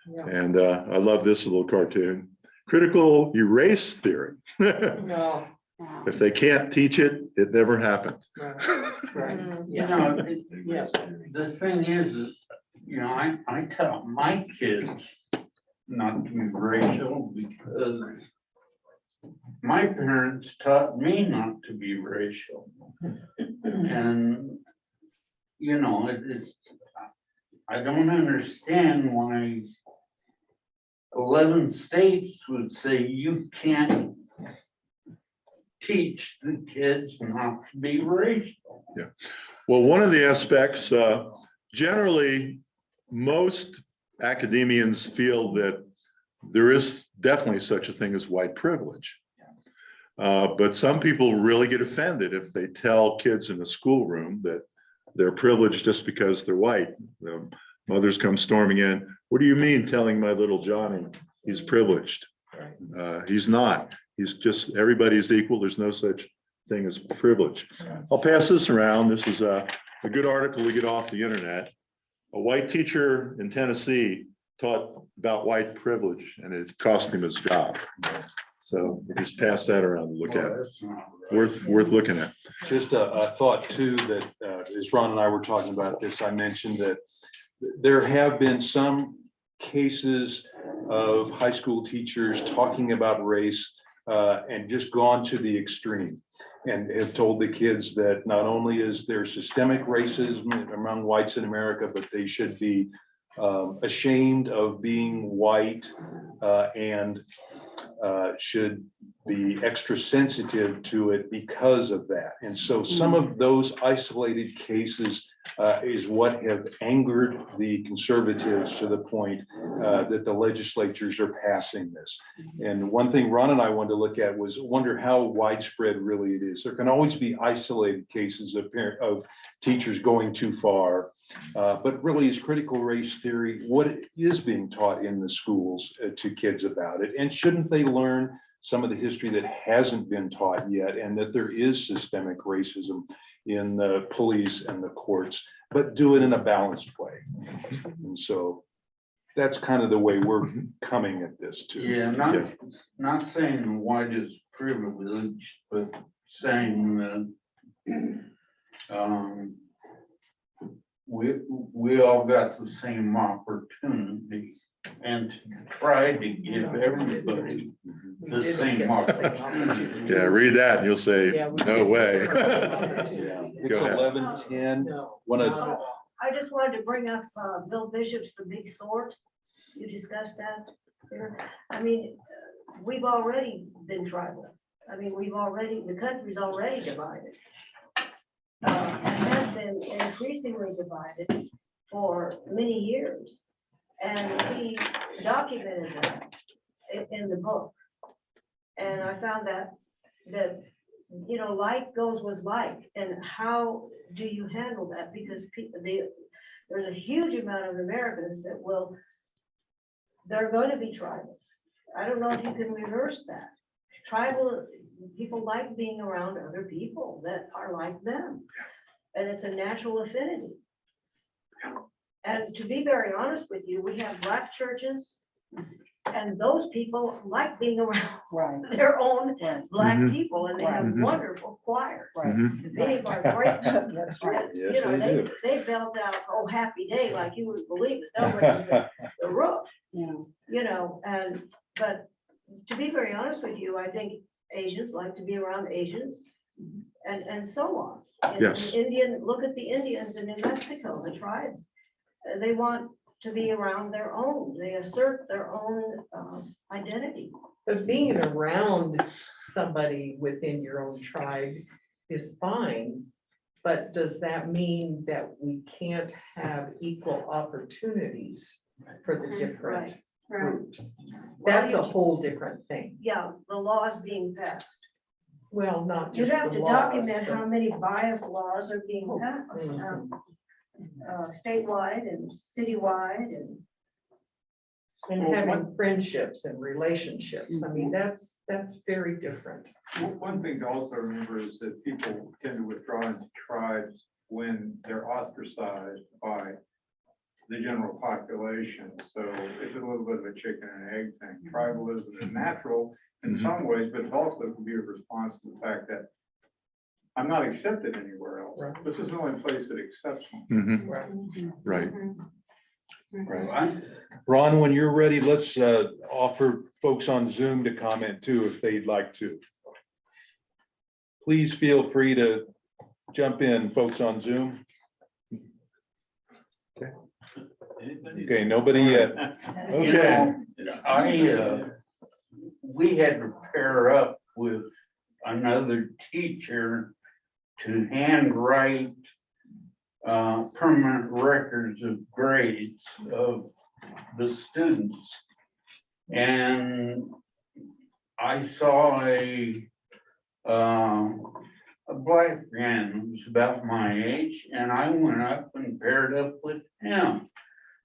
Speaker 6: yeah.
Speaker 7: And I love this little cartoon. Critical erase theory.
Speaker 6: No,
Speaker 5: Wow.
Speaker 7: If they can't teach it, it never happened.
Speaker 6: right, right,
Speaker 2: You
Speaker 6: yeah,
Speaker 2: know,
Speaker 6: yes.
Speaker 2: the thing is, you know, I tell my kids not to be racial because my parents taught me not to be racial. And, you know, I don't understand why 11 states would say you can't teach the kids not to be racial.
Speaker 7: Well, one of the aspects, generally, most academians feel that there is definitely such a thing as white privilege. But some people really get offended if they tell kids in a schoolroom that they're privileged just because they're white. The mothers come storming in. What do you mean telling my little Johnny he's privileged? He's not. He's just, everybody's equal. There's no such thing as privilege. I'll pass this around. This is a good article we get off the internet. A white teacher in Tennessee taught about white privilege and it cost him his job. So we just pass that around and look at it.
Speaker 2: That's not right.
Speaker 7: Worth looking at.
Speaker 1: Just a thought too, that as Ron and I were talking about this, I mentioned that there have been some cases of high school teachers talking about race and just gone to the extreme and have told the kids that not only is there systemic racism among whites in America, but they should be ashamed of being white and should be extra sensitive to it because of that. And so some of those isolated cases is what have angered the conservatives to the point that the legislatures are passing this. And one thing Ron and I wanted to look at was wonder how widespread really it is. There can always be isolated cases of teachers going too far, but really is critical race theory what is being taught in the schools to kids about it? And shouldn't they learn some of the history that hasn't been taught yet, and that there is systemic racism in the police and the courts, but do it in a balanced way? And so that's kind of the way we're coming at this too.
Speaker 2: Yeah, not saying white is privileged, but saying that we all got the same opportunity. and try to give everybody
Speaker 6: We
Speaker 2: the
Speaker 6: didn't
Speaker 2: same
Speaker 6: get the same
Speaker 2: opportunity.
Speaker 6: opportunity.
Speaker 7: Yeah, read that and you'll say,
Speaker 6: Yeah, we
Speaker 7: no
Speaker 6: didn't
Speaker 7: way.
Speaker 6: get the same opportunity.
Speaker 1: It's
Speaker 7: Go ahead.
Speaker 1: 11:10.
Speaker 6: No,
Speaker 1: Wanna-
Speaker 6: not at all.
Speaker 9: I just wanted to bring up Bill Bishop's The Big Sort. You discussed that there. I mean, we've already been tribal. I mean, the country's already divided. And has been increasingly divided for many years. And he documented that in the book. And I found that, like goes with like, and how do you handle that? Because there's a huge amount of Americans that they're going to be tribal. I don't know if you can reverse that. Tribal, people like being around other people that are like them. And it's a natural affinity. And to be very honest with you, we have Black churches, and those people like being around
Speaker 5: Right,
Speaker 9: their own
Speaker 5: right,
Speaker 9: Black
Speaker 1: Mhm.
Speaker 9: people, and they have
Speaker 7: Mhm.
Speaker 9: wonderful choirs.
Speaker 5: right.
Speaker 7: Mhm.
Speaker 9: Many of our great,
Speaker 5: That's right.
Speaker 1: Yes,
Speaker 9: you know,
Speaker 1: they do.
Speaker 9: they belt out, "Oh, Happy Day," like you would believe it. They'll raise the roof,
Speaker 5: Yeah,
Speaker 9: but to be very honest with you, I think Asians like to be around Asians and so on. In
Speaker 7: Yes.
Speaker 9: Look at the Indians in New Mexico, the tribes. They want to be around their own. They assert their own identity.
Speaker 6: But being around somebody within your own tribe is fine. But does that mean that we can't have equal opportunities for the different groups? That's a whole different thing.
Speaker 9: Yeah, the law is being passed.
Speaker 6: Well, not
Speaker 9: You
Speaker 6: just
Speaker 9: have
Speaker 6: the
Speaker 9: to
Speaker 6: laws,
Speaker 9: document
Speaker 6: but-
Speaker 9: how many bias laws are being passed,
Speaker 6: Mhm.
Speaker 9: statewide and citywide
Speaker 6: And
Speaker 10: Well,
Speaker 6: having friendships and relationships. I mean, that's very different.
Speaker 10: One thing to also remember is that people tend to withdraw into tribes when they're ostracized by the general population. So it's a little bit of a chicken and egg thing. Tribalism is natural in
Speaker 7: Mhm.
Speaker 10: some ways, but it also can be a response to the fact that I'm not accepted anywhere else.
Speaker 6: Right.
Speaker 10: This is the only place that accepts me.
Speaker 7: Mhm.
Speaker 6: Right.
Speaker 7: Right.
Speaker 2: Right?
Speaker 1: Ron, when you're ready, let's offer folks on Zoom to comment too, if they'd like to. Please feel free to jump in, folks on Zoom. Okay, nobody yet.
Speaker 2: You
Speaker 1: Okay.
Speaker 2: know, we had to pair up with another teacher to handwrite permanent records of grades of the students. And I saw a Black man who was about my age, and I went up and paired up with him.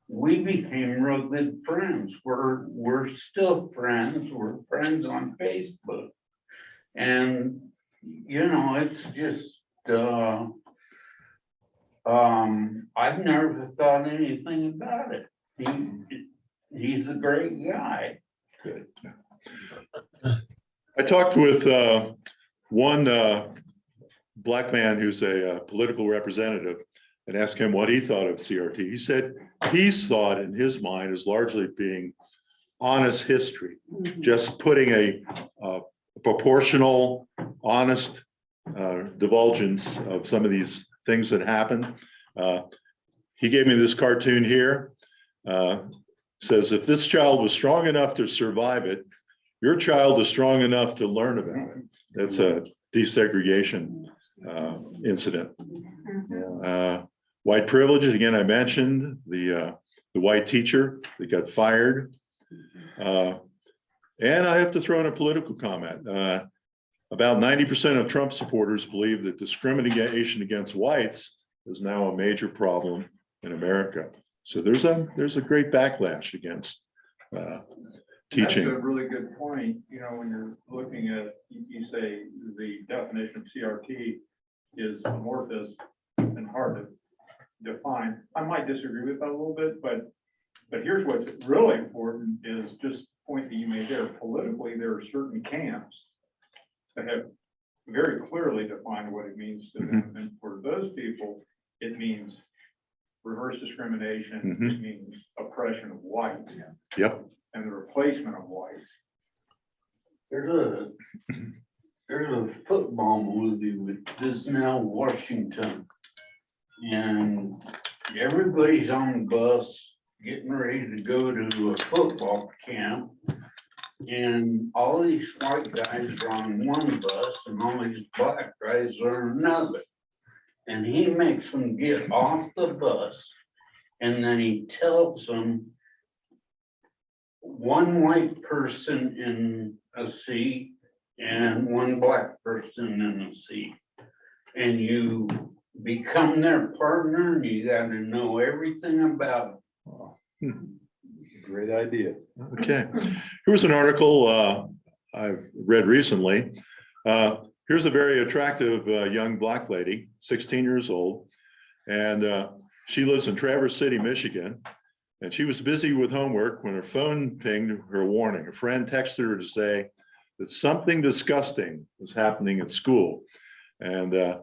Speaker 2: We became real good friends. We're still friends. We're friends on Facebook. And, it's just, I've never thought anything about it. He's a great guy.
Speaker 7: I talked with one Black man who's a political representative and asked him what he thought of CRT. He said he saw it in his mind as largely being honest history, just putting a proportional, honest divulgence of some of these things that happen. He gave me this cartoon here. Says, if this child was strong enough to survive it, your child is strong enough to learn about it. That's a desegregation incident. White privilege, again, I mentioned the white teacher that got fired. And I have to throw in a political comment. About 90% of Trump supporters believe that discrimination against whites is now a major problem in America. So there's a great backlash against teaching.
Speaker 10: That's a really good point. When you're looking at, you say the definition of CRT is amorphous and hard to define. I might disagree with that a little bit, but here's what's really important is just the point that you made there. Politically, there are certain camps that have very clearly defined what it means to them. And for those people, it means reverse discrimination
Speaker 7: Mhm.
Speaker 10: just means oppression of whites
Speaker 7: Yep.
Speaker 10: and the replacement of whites.
Speaker 2: There's a football movie with Denzel Washington. And everybody's on the bus getting ready to go to a football camp. And all these white guys are on one bus and all these black guys are on another. And he makes them get off the bus. And then he tells them one white person in a seat and one black person in a seat. And you become their partner and you gotta know everything about them.
Speaker 1: Great idea.
Speaker 7: Okay. Here's an article I've read recently. Here's a very attractive young black lady, 16 years old. And she lives in Traverse City, Michigan. And she was busy with homework when her phone pinged her a warning. A friend texted her to say that something disgusting was happening at school. And a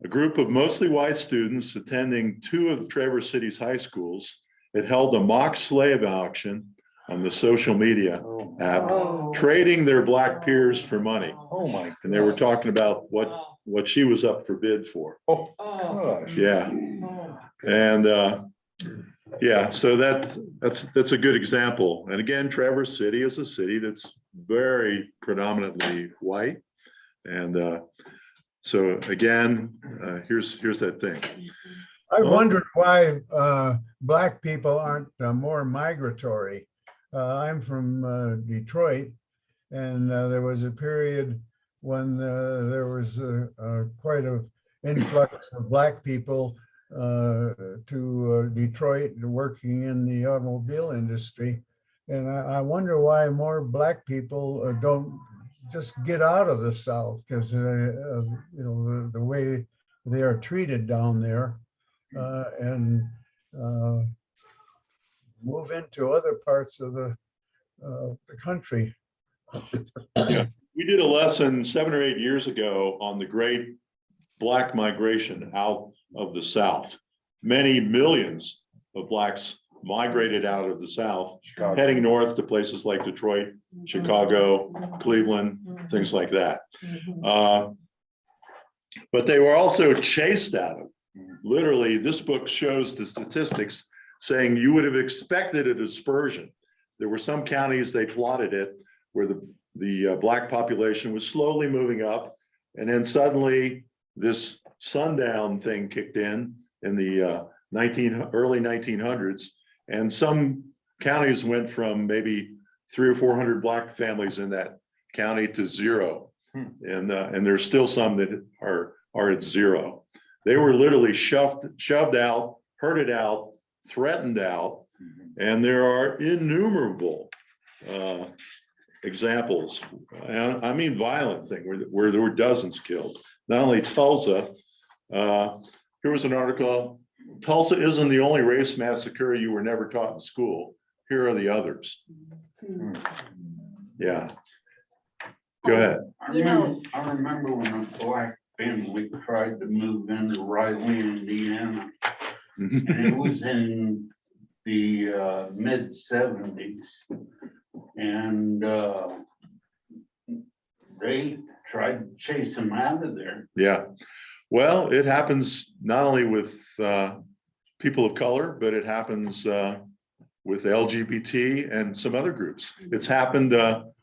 Speaker 7: group of mostly white students attending two of Traverse City's high schools had held a mock slave auction on the social media
Speaker 1: Oh,
Speaker 7: app,
Speaker 6: Oh.
Speaker 7: trading their black peers for money.
Speaker 1: oh my.
Speaker 7: And they were talking about what she was up for bid for.
Speaker 1: Oh,
Speaker 6: Oh.
Speaker 1: gosh.
Speaker 7: Yeah.
Speaker 6: Oh.
Speaker 7: And yeah, so that's a good example. And again, Traverse City is a city that's very predominantly white. And so again, here's that thing.
Speaker 11: I
Speaker 7: Well-
Speaker 11: wondered why black people aren't more migratory. I'm from Detroit, and there was a period when there was quite an influx of black people to Detroit working in the automobile industry. And I wonder why more black people don't just get out of the South, because you know, the way they are treated down there. And move into other parts of the country.
Speaker 7: We did a lesson 7 or 8 years ago on the great black migration out of the South. Many millions of blacks migrated out of the South,
Speaker 1: Chicago.
Speaker 7: heading north to places like Detroit, Chicago, Cleveland, things like that. But they were also chased out of. Literally, this book shows the statistics saying you would have expected a dispersion. There were some counties, they plotted it, where the black population was slowly moving up. And then suddenly this sundown thing kicked in the early 1900s. And some counties went from maybe 300 or 400 black families in that county to zero. And there's still some that are at zero. They were literally shoved out, herded out, threatened out. And there are innumerable examples. I mean, violent thing where there were dozens killed. Not only Tulsa, here was an article, Tulsa isn't the only race massacre you were never taught in school. Here are the others. Yeah. Go ahead.
Speaker 2: I remember when a black family tried to move into Riley, Indiana. And it was in the mid-70s. And they tried to chase them out of there.
Speaker 7: Yeah. Well, it happens not only with people of color, but it happens with LGBT and some other groups. It's happened,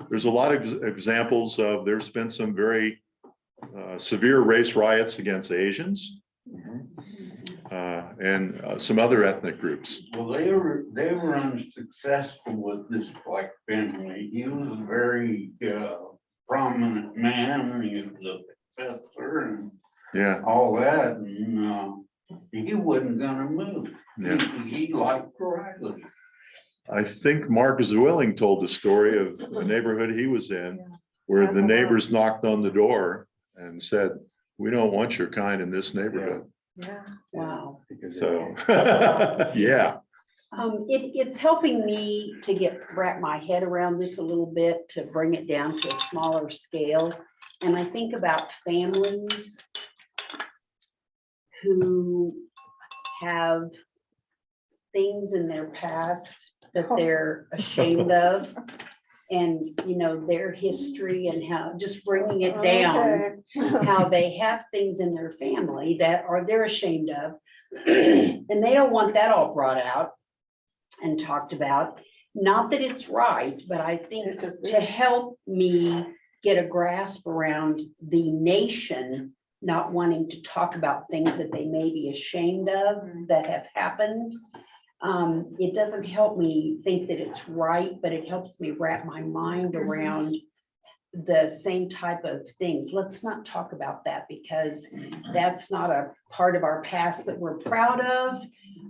Speaker 7: there's a lot of examples of, there's been some very severe race riots against Asians and some other ethnic groups.
Speaker 2: Well, they were unsuccessful with this black family. He was a very prominent man. He was a professor and
Speaker 7: Yeah,
Speaker 2: all that, and he wasn't gonna move.
Speaker 7: yeah.
Speaker 2: He liked Riley.
Speaker 7: I think Mark Zwilling told the story of a neighborhood he was in where the neighbors knocked on the door and said, "We don't want your kind in this neighborhood."
Speaker 6: Yeah.
Speaker 5: Wow.
Speaker 7: So, yeah.
Speaker 5: It's helping me to wrap my head around this a little bit, to bring it down to a smaller scale. And I think about families who have things in their past that they're ashamed of. And, you know, their history and how, just bringing it down, how they have things in their family that they're ashamed of. And they don't want that all brought out and talked about. Not that it's right, but I think to help me get a grasp around the nation not wanting to talk about things that they may be ashamed of that have happened. It doesn't help me think that it's right, but it helps me wrap my mind around the same type of things. Let's not talk about that because that's not a part of our past that we're proud of.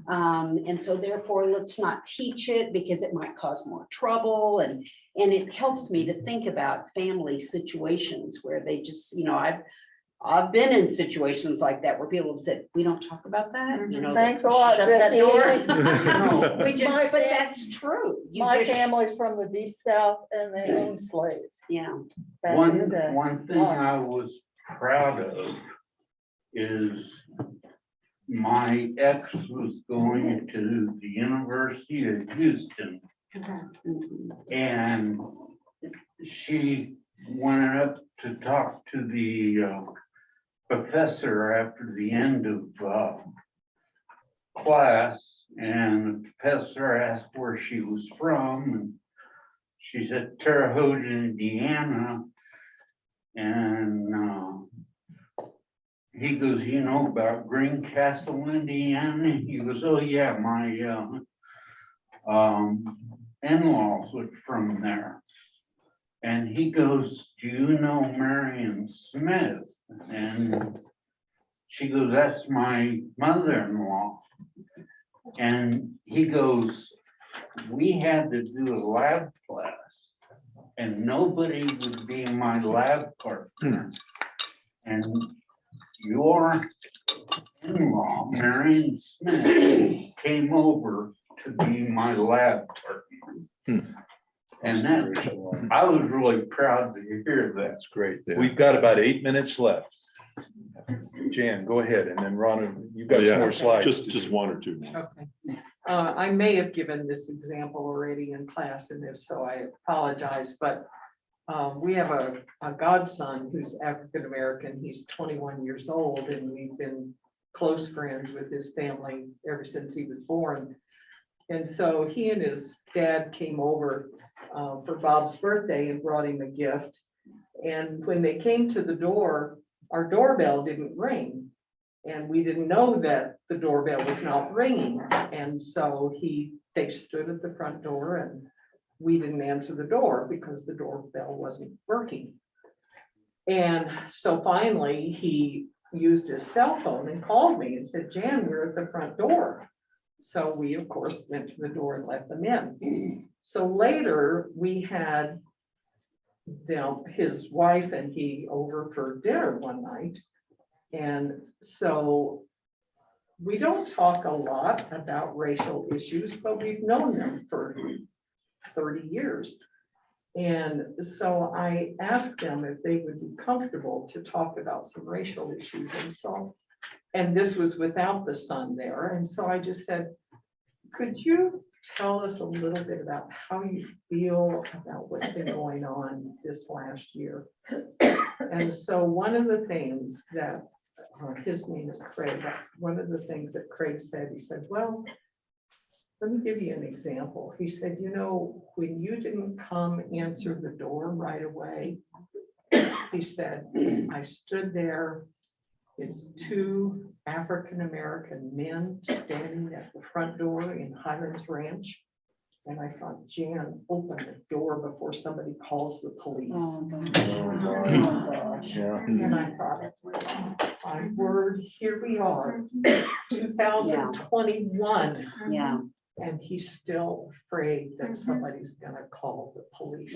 Speaker 5: And so therefore, let's not teach it because it might cause more trouble. And it helps me to think about family situations where they just, you know, I've been in situations like that where people have said, we don't talk about that, you know.
Speaker 12: Thanks a lot,
Speaker 5: Shut that door.
Speaker 12: Vicki.
Speaker 5: We just,
Speaker 12: My
Speaker 5: but
Speaker 12: fam-
Speaker 5: that's true. You
Speaker 12: My
Speaker 5: just-
Speaker 12: family's from the deep south and they owned slaves.
Speaker 5: Yeah.
Speaker 12: back in the
Speaker 2: One,
Speaker 12: day.
Speaker 2: one thing I was proud of is my ex was going to the University of Houston,
Speaker 5: Mhm.
Speaker 2: and she went up to talk to the professor after the end of class, and the professor asked where she was from, and she said Terre Haute, Indiana. And he goes, you know about Greencastle, Indiana? He goes, oh yeah, my in-laws were from there. And he goes, do you know Marion Smith? And she goes, that's my mother-in-law. And he goes, we had to do a lab class and nobody would be my lab partner. And your in-law, Marion Smith, came over to be my lab partner. And that, I was really proud to hear that.
Speaker 1: That's great.
Speaker 7: Yeah.
Speaker 1: We've got about 8 minutes left. Jan, go ahead. And then Ron, you've got some
Speaker 7: Yeah,
Speaker 1: more slides.
Speaker 7: Just one or two more.
Speaker 6: Okay. I may have given this example already in class, and if so, I apologize, but we have a godson who's African-American. He's 21 years old, and we've been close friends with his family ever since he was born. And so he and his dad came over for Bob's birthday and brought him a gift. And when they came to the door, our doorbell didn't ring. And we didn't know that the doorbell was not ringing. And so they stood at the front door and we didn't answer the door because the doorbell wasn't working. And so finally he used his cell phone and called me and said, Jan, we're at the front door. So we, of course, went to the door and let them in. So later we had his wife and he over for dinner one night. And so we don't talk a lot about racial issues, but we've known them for 30 years. And so I asked them if they would be comfortable to talk about some racial issues. And this was without the son there. And so I just said, could you tell us a little bit about how you feel about what's been going on this last year? And so one of the things that his name is Craig. One of the things that Craig said, he said, well, let me give you an example. He said, you know, when you didn't come answer the door right away, he said, I stood there. It's two African-American men standing at the front door in Highlands Ranch. And I thought, Jan, open the door before somebody calls the police.
Speaker 5: Oh, gosh.
Speaker 1: Yeah.
Speaker 6: And I thought, my word, here we are, 2021.
Speaker 5: Yeah.
Speaker 6: And he's still afraid that somebody's gonna call the police.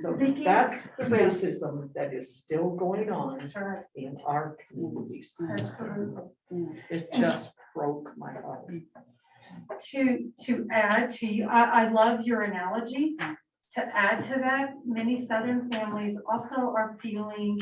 Speaker 6: So that's the racism that is still going on in our communities. It just broke my heart.
Speaker 8: To add to you, I love your analogy. To add to that, many Southern families also are feeling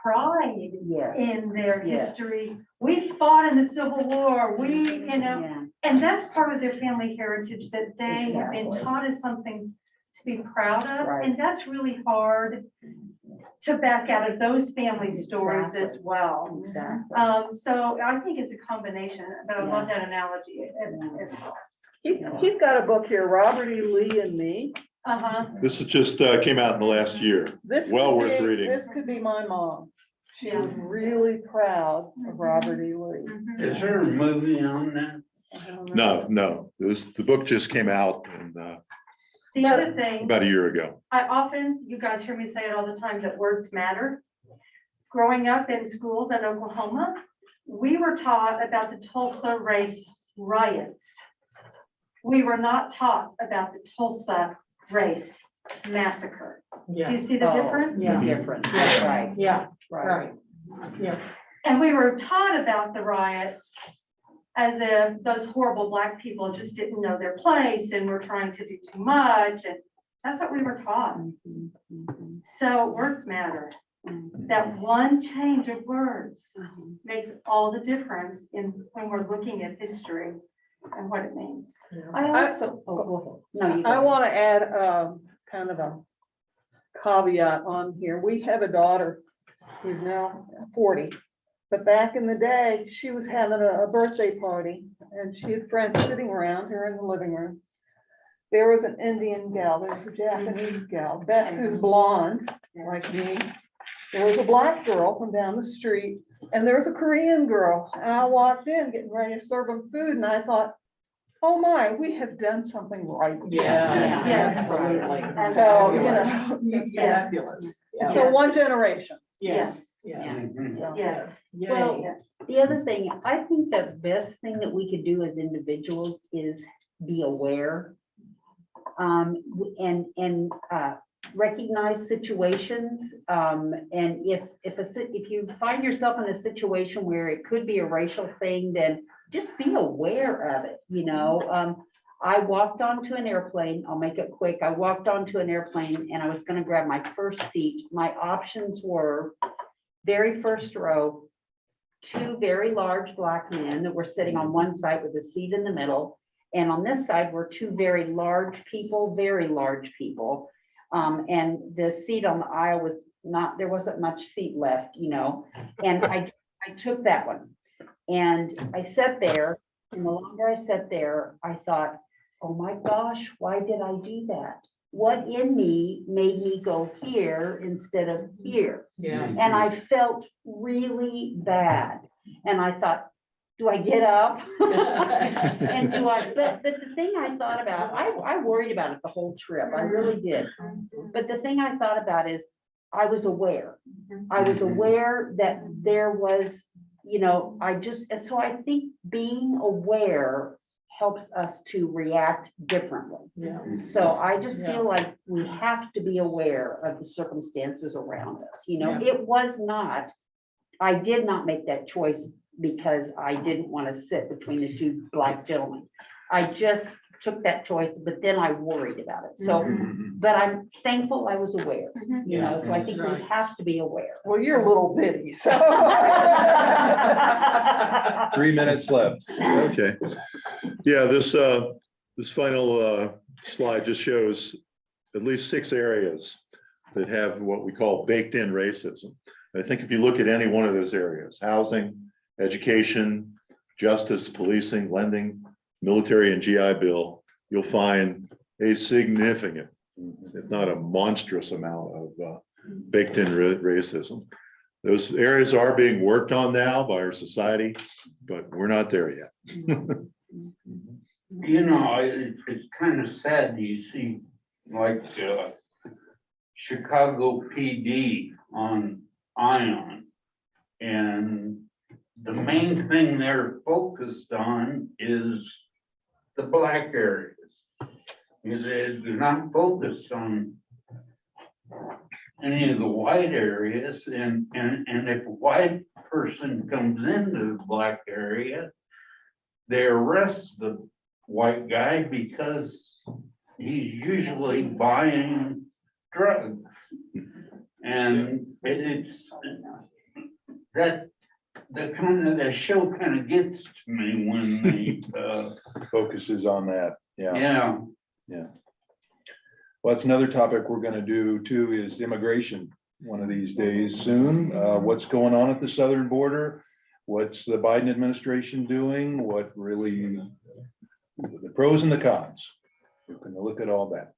Speaker 8: pride
Speaker 5: Yes.
Speaker 8: in their
Speaker 5: Yes.
Speaker 8: history. We fought in the Civil War,
Speaker 5: Yeah.
Speaker 8: and that's part of their family heritage that they have been
Speaker 5: Exactly.
Speaker 8: taught as something to be proud of.
Speaker 5: Right.
Speaker 8: And that's really hard to back out of those family stories as
Speaker 5: Exactly.
Speaker 8: well.
Speaker 5: Exactly.
Speaker 8: So I think it's a combination, but I love that analogy. It helps.
Speaker 12: He's got a book here, Robert E. Lee and Me.
Speaker 8: Uh-huh.
Speaker 7: This is just came out in the last year.
Speaker 12: This
Speaker 7: Well
Speaker 12: could
Speaker 7: worth
Speaker 12: be-
Speaker 7: reading.
Speaker 12: This could be my mom. She
Speaker 8: Yeah.
Speaker 12: was really proud of Robert E. Lee.
Speaker 8: Mhm.
Speaker 2: Is there a movie on that?
Speaker 12: I don't know.
Speaker 7: No, the book just came out
Speaker 8: The other thing.
Speaker 7: about a year ago.
Speaker 8: I often, you guys hear me say it all the time, that words matter. Growing up in schools in Oklahoma, we were taught about the Tulsa race riots. We were not taught about the Tulsa race massacre. Do you
Speaker 6: Yeah,
Speaker 8: see the
Speaker 5: Oh,
Speaker 8: difference?
Speaker 5: Yeah, different, right,
Speaker 6: yeah,
Speaker 5: right.
Speaker 6: right. Yeah,
Speaker 8: And we were taught about the riots as if those horrible Black people just didn't know their place and were trying to do too much, and that's what we were taught.
Speaker 5: Mhm, mhm,
Speaker 8: So words matter.
Speaker 5: mhm,
Speaker 8: That one change of words
Speaker 5: mhm.
Speaker 8: makes all the difference in when we're looking at history and what it means.
Speaker 5: I also, oh, go ahead. No, you go
Speaker 12: I
Speaker 5: ahead.
Speaker 12: want to add kind of a caveat on here. We have a daughter who's now 40. But back in the day, she was having a birthday party and she had friends sitting around her in the living room. There was an Indian gal, there's a Japanese gal, Beth, who's blonde like me. There was a Black girl from down the street and there was a Korean girl. And I walked in getting ready to serve them food and I thought, oh my, we have done something right.
Speaker 6: yeah,
Speaker 8: Yeah.
Speaker 6: absolutely.
Speaker 12: So, you know,
Speaker 8: Yes.
Speaker 6: Fabulous. Yeah.
Speaker 12: so one generation.
Speaker 6: Yes, yes.
Speaker 2: Mhm.
Speaker 12: So-
Speaker 8: Yes,
Speaker 5: Well,
Speaker 6: Yay.
Speaker 8: yes.
Speaker 5: the other thing, I think the best thing that we could do as individuals is be aware. And recognize situations. And if you find yourself in a situation where it could be a racial thing, then just be aware of it, you know? I walked onto an airplane, I'll make it quick. I walked onto an airplane and I was gonna grab my first seat. My options were very first row, two very large Black men that were sitting on one side with a seat in the middle. And on this side were two very large people. And the seat on the aisle was not, there wasn't much seat left, you know, and I took that one. And I sat there, and the longer I sat there, I thought, oh my gosh, why did I do that? What in me made me go here instead of here?
Speaker 6: Yeah.
Speaker 5: And I felt really bad. And I thought, do I get up? And do I, but the thing I thought about, I worried about it the whole trip. I really did. But the thing I thought about is I was aware. I was aware that there was, you know, so I think being aware helps us to react differently.
Speaker 6: Yeah.
Speaker 5: So I just feel like we have to be aware of the circumstances around us. You know, I did not make that choice because I didn't want to sit between the two Black gentlemen. I just took that choice, but then I worried about it. So, but I'm thankful I was aware, you know, so I think we have to be aware.
Speaker 12: Well, you're a little bitty, so.
Speaker 1: 3 minutes left.
Speaker 7: Okay. Yeah, this final slide just shows at least 6 areas that have what we call baked in racism. I think if you look at any one of those areas, housing, education, justice, policing, lending, military and GI Bill, you'll find a significant, if not a monstrous amount of baked in racism. Those areas are being worked on now by our society, but we're not there yet.
Speaker 2: You know, it's kind of sad, you see, like, Chicago PD on ION. And the main thing they're focused on is the Black areas. They're not focused on any of the white areas, and if a white person comes into the Black area, they arrest the white guy because he's usually buying drugs. And that show kind of gets to me when they,
Speaker 1: Focuses on that, yeah.
Speaker 2: yeah.
Speaker 1: Well, that's another topic we're gonna do too, is immigration one of these days soon. What's going on at the southern border? What's the Biden administration doing? What really, the pros and the cons? We're gonna look at all that.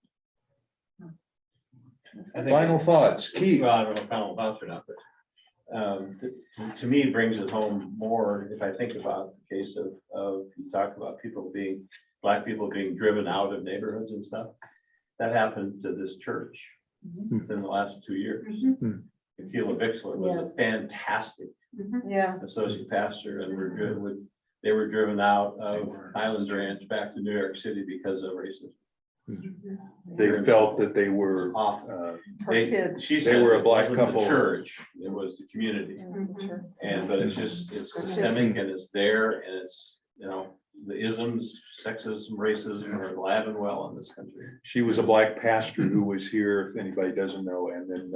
Speaker 3: I think-
Speaker 1: Final thoughts, Keith?
Speaker 3: Well, I don't know if final thoughts or not, but to me, it brings it home more if I think about the case of you talk about black people being driven out of neighborhoods and stuff. That happened to this church within the last 2 years. Akila Bixler was a
Speaker 12: Yes.
Speaker 3: fantastic
Speaker 12: Yeah.
Speaker 3: associate pastor, and they were driven out of Highlands Ranch back to New York City because of racism.
Speaker 1: They felt that they were,
Speaker 3: Off.
Speaker 12: Her
Speaker 3: They,
Speaker 12: kids.
Speaker 3: she
Speaker 1: They
Speaker 3: said
Speaker 1: were a
Speaker 3: it
Speaker 1: black
Speaker 3: wasn't
Speaker 1: couple.
Speaker 3: the church, it was the community.
Speaker 12: Sure.
Speaker 3: But it's systemic and it's there, and it's, the isms, sexism, racism are alive and well in this country.
Speaker 1: she was a black pastor who was here, if anybody doesn't know, and then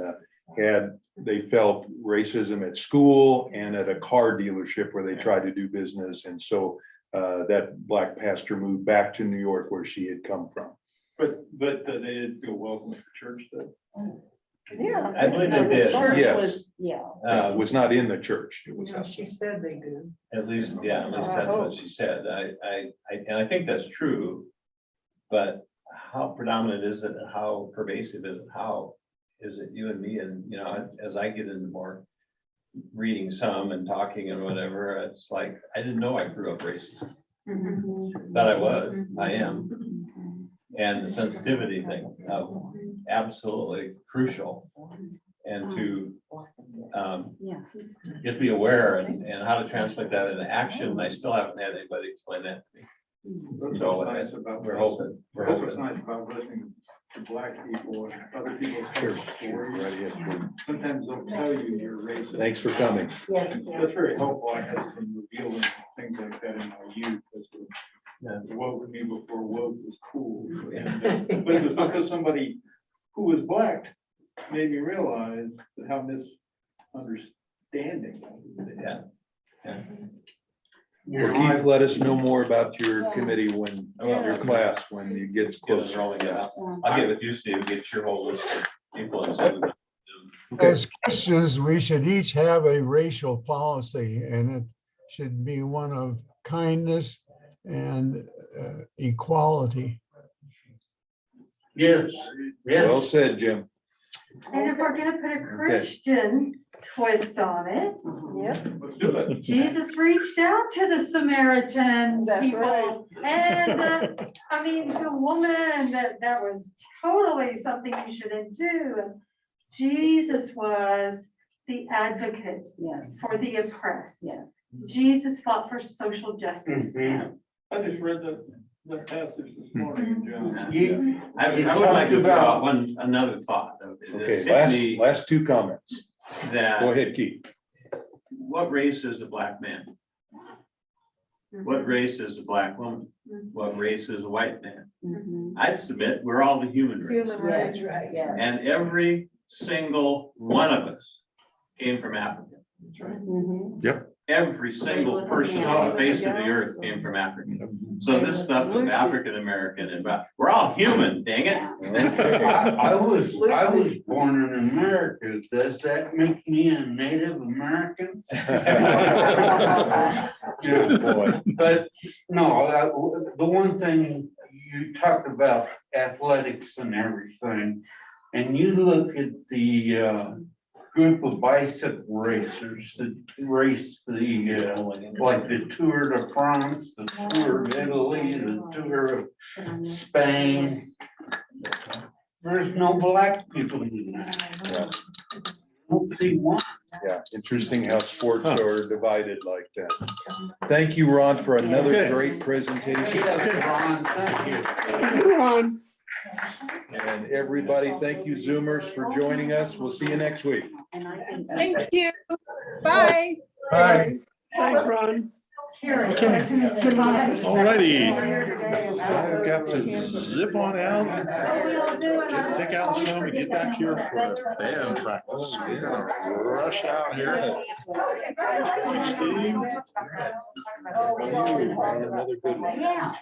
Speaker 1: they felt racism at school and at a car dealership where they tried to do business. And so that black pastor moved back to New York where she had come from.
Speaker 10: But they didn't feel welcome at the church though.
Speaker 12: Yeah.
Speaker 3: I believe they did.
Speaker 1: Yes.
Speaker 12: Yeah.
Speaker 1: It was not in the church. It was
Speaker 6: Yeah,
Speaker 1: outside.
Speaker 6: she said they did.
Speaker 3: At least that's what she said. And I think that's true. But how predominant is it and how pervasive is it? How is it you and me? And, as I get into more reading some and talking and whatever, it's like, I didn't know I grew up racist. But I am. And the sensitivity thing, absolutely crucial. And to just be aware and how to translate that into action. I still haven't had anybody explain that to me.
Speaker 10: That's
Speaker 3: So
Speaker 10: what's nice about.
Speaker 3: we're hoping.
Speaker 10: That's what's nice about listening to black people and other people's
Speaker 1: Sure.
Speaker 10: stories.
Speaker 1: Right, yeah.
Speaker 10: Sometimes they'll tell you you're racist.
Speaker 1: Thanks for coming.
Speaker 10: That's very helpful. I had some revealing things like that in my youth.
Speaker 3: Yeah.
Speaker 10: Woke me before woke was cool. And, but it was because somebody who was black made me realize how misunderstanding.
Speaker 3: Yeah.
Speaker 1: Well, Keith, let us know more about your committee when, your class, when it gets
Speaker 3: Get us
Speaker 1: closer.
Speaker 3: rolling, yeah. I'll get with you, Steve, get your whole list of people and send them.
Speaker 11: As Christians, we should each have a racial policy, and it should be one of kindness and equality.
Speaker 2: Yes,
Speaker 1: Well
Speaker 2: yes.
Speaker 1: said, Jim.
Speaker 8: And if we're gonna put a Christian twist on it,
Speaker 12: Yep.
Speaker 10: Let's do it.
Speaker 8: Jesus reached out to the Samaritan
Speaker 12: That's
Speaker 8: people.
Speaker 12: right.
Speaker 8: And, I mean, the woman, that was totally something you shouldn't do. And Jesus was the advocate
Speaker 5: Yes,
Speaker 8: for the oppressed.
Speaker 5: yes.
Speaker 8: Jesus fought for social justice.
Speaker 2: Mhm.
Speaker 10: I just read the passage this morning, John.
Speaker 2: You-
Speaker 3: I would like to throw out another thought.
Speaker 1: Okay, last two comments. Go
Speaker 3: That
Speaker 1: ahead, Keith.
Speaker 3: what race is a black man? What race is a black woman? What race is a white man?
Speaker 5: Mhm.
Speaker 3: I'd submit we're all the human race.
Speaker 12: Human rights.
Speaker 5: Yes, right, yeah.
Speaker 3: And every single one of us came from Africa.
Speaker 5: Mhm.
Speaker 3: Every single person on the face of the earth came from Africa. So this stuff of African American and we're all human, dang it.
Speaker 2: I was born in America. Does that make me a Native American?
Speaker 1: Good boy.
Speaker 2: But no, the one thing you talked about athletics and everything, and you look at the group of bicycle racers that race like the Tour de France, the Tour of Italy, the Tour of Spain. There's no black people in that. Don't see one.
Speaker 1: Yeah, interesting how sports are divided like that. Thank you, Ron, for another
Speaker 7: Okay.
Speaker 1: great presentation.
Speaker 2: Yes, Ron, thank you.
Speaker 1: And everybody, thank you, Zoomers, for joining us. We'll see you next week.
Speaker 5: And I think.
Speaker 13: Thank you. Bye.
Speaker 11: Bye.
Speaker 13: Thanks, Ron.
Speaker 8: Here.
Speaker 11: Okay.
Speaker 7: All righty.
Speaker 8: Here today.
Speaker 7: I've got to zip on out, take out some and get back here for band practice. We're gonna rush out here. Steve.
Speaker 1: Another good one.
Speaker 5: Yeah.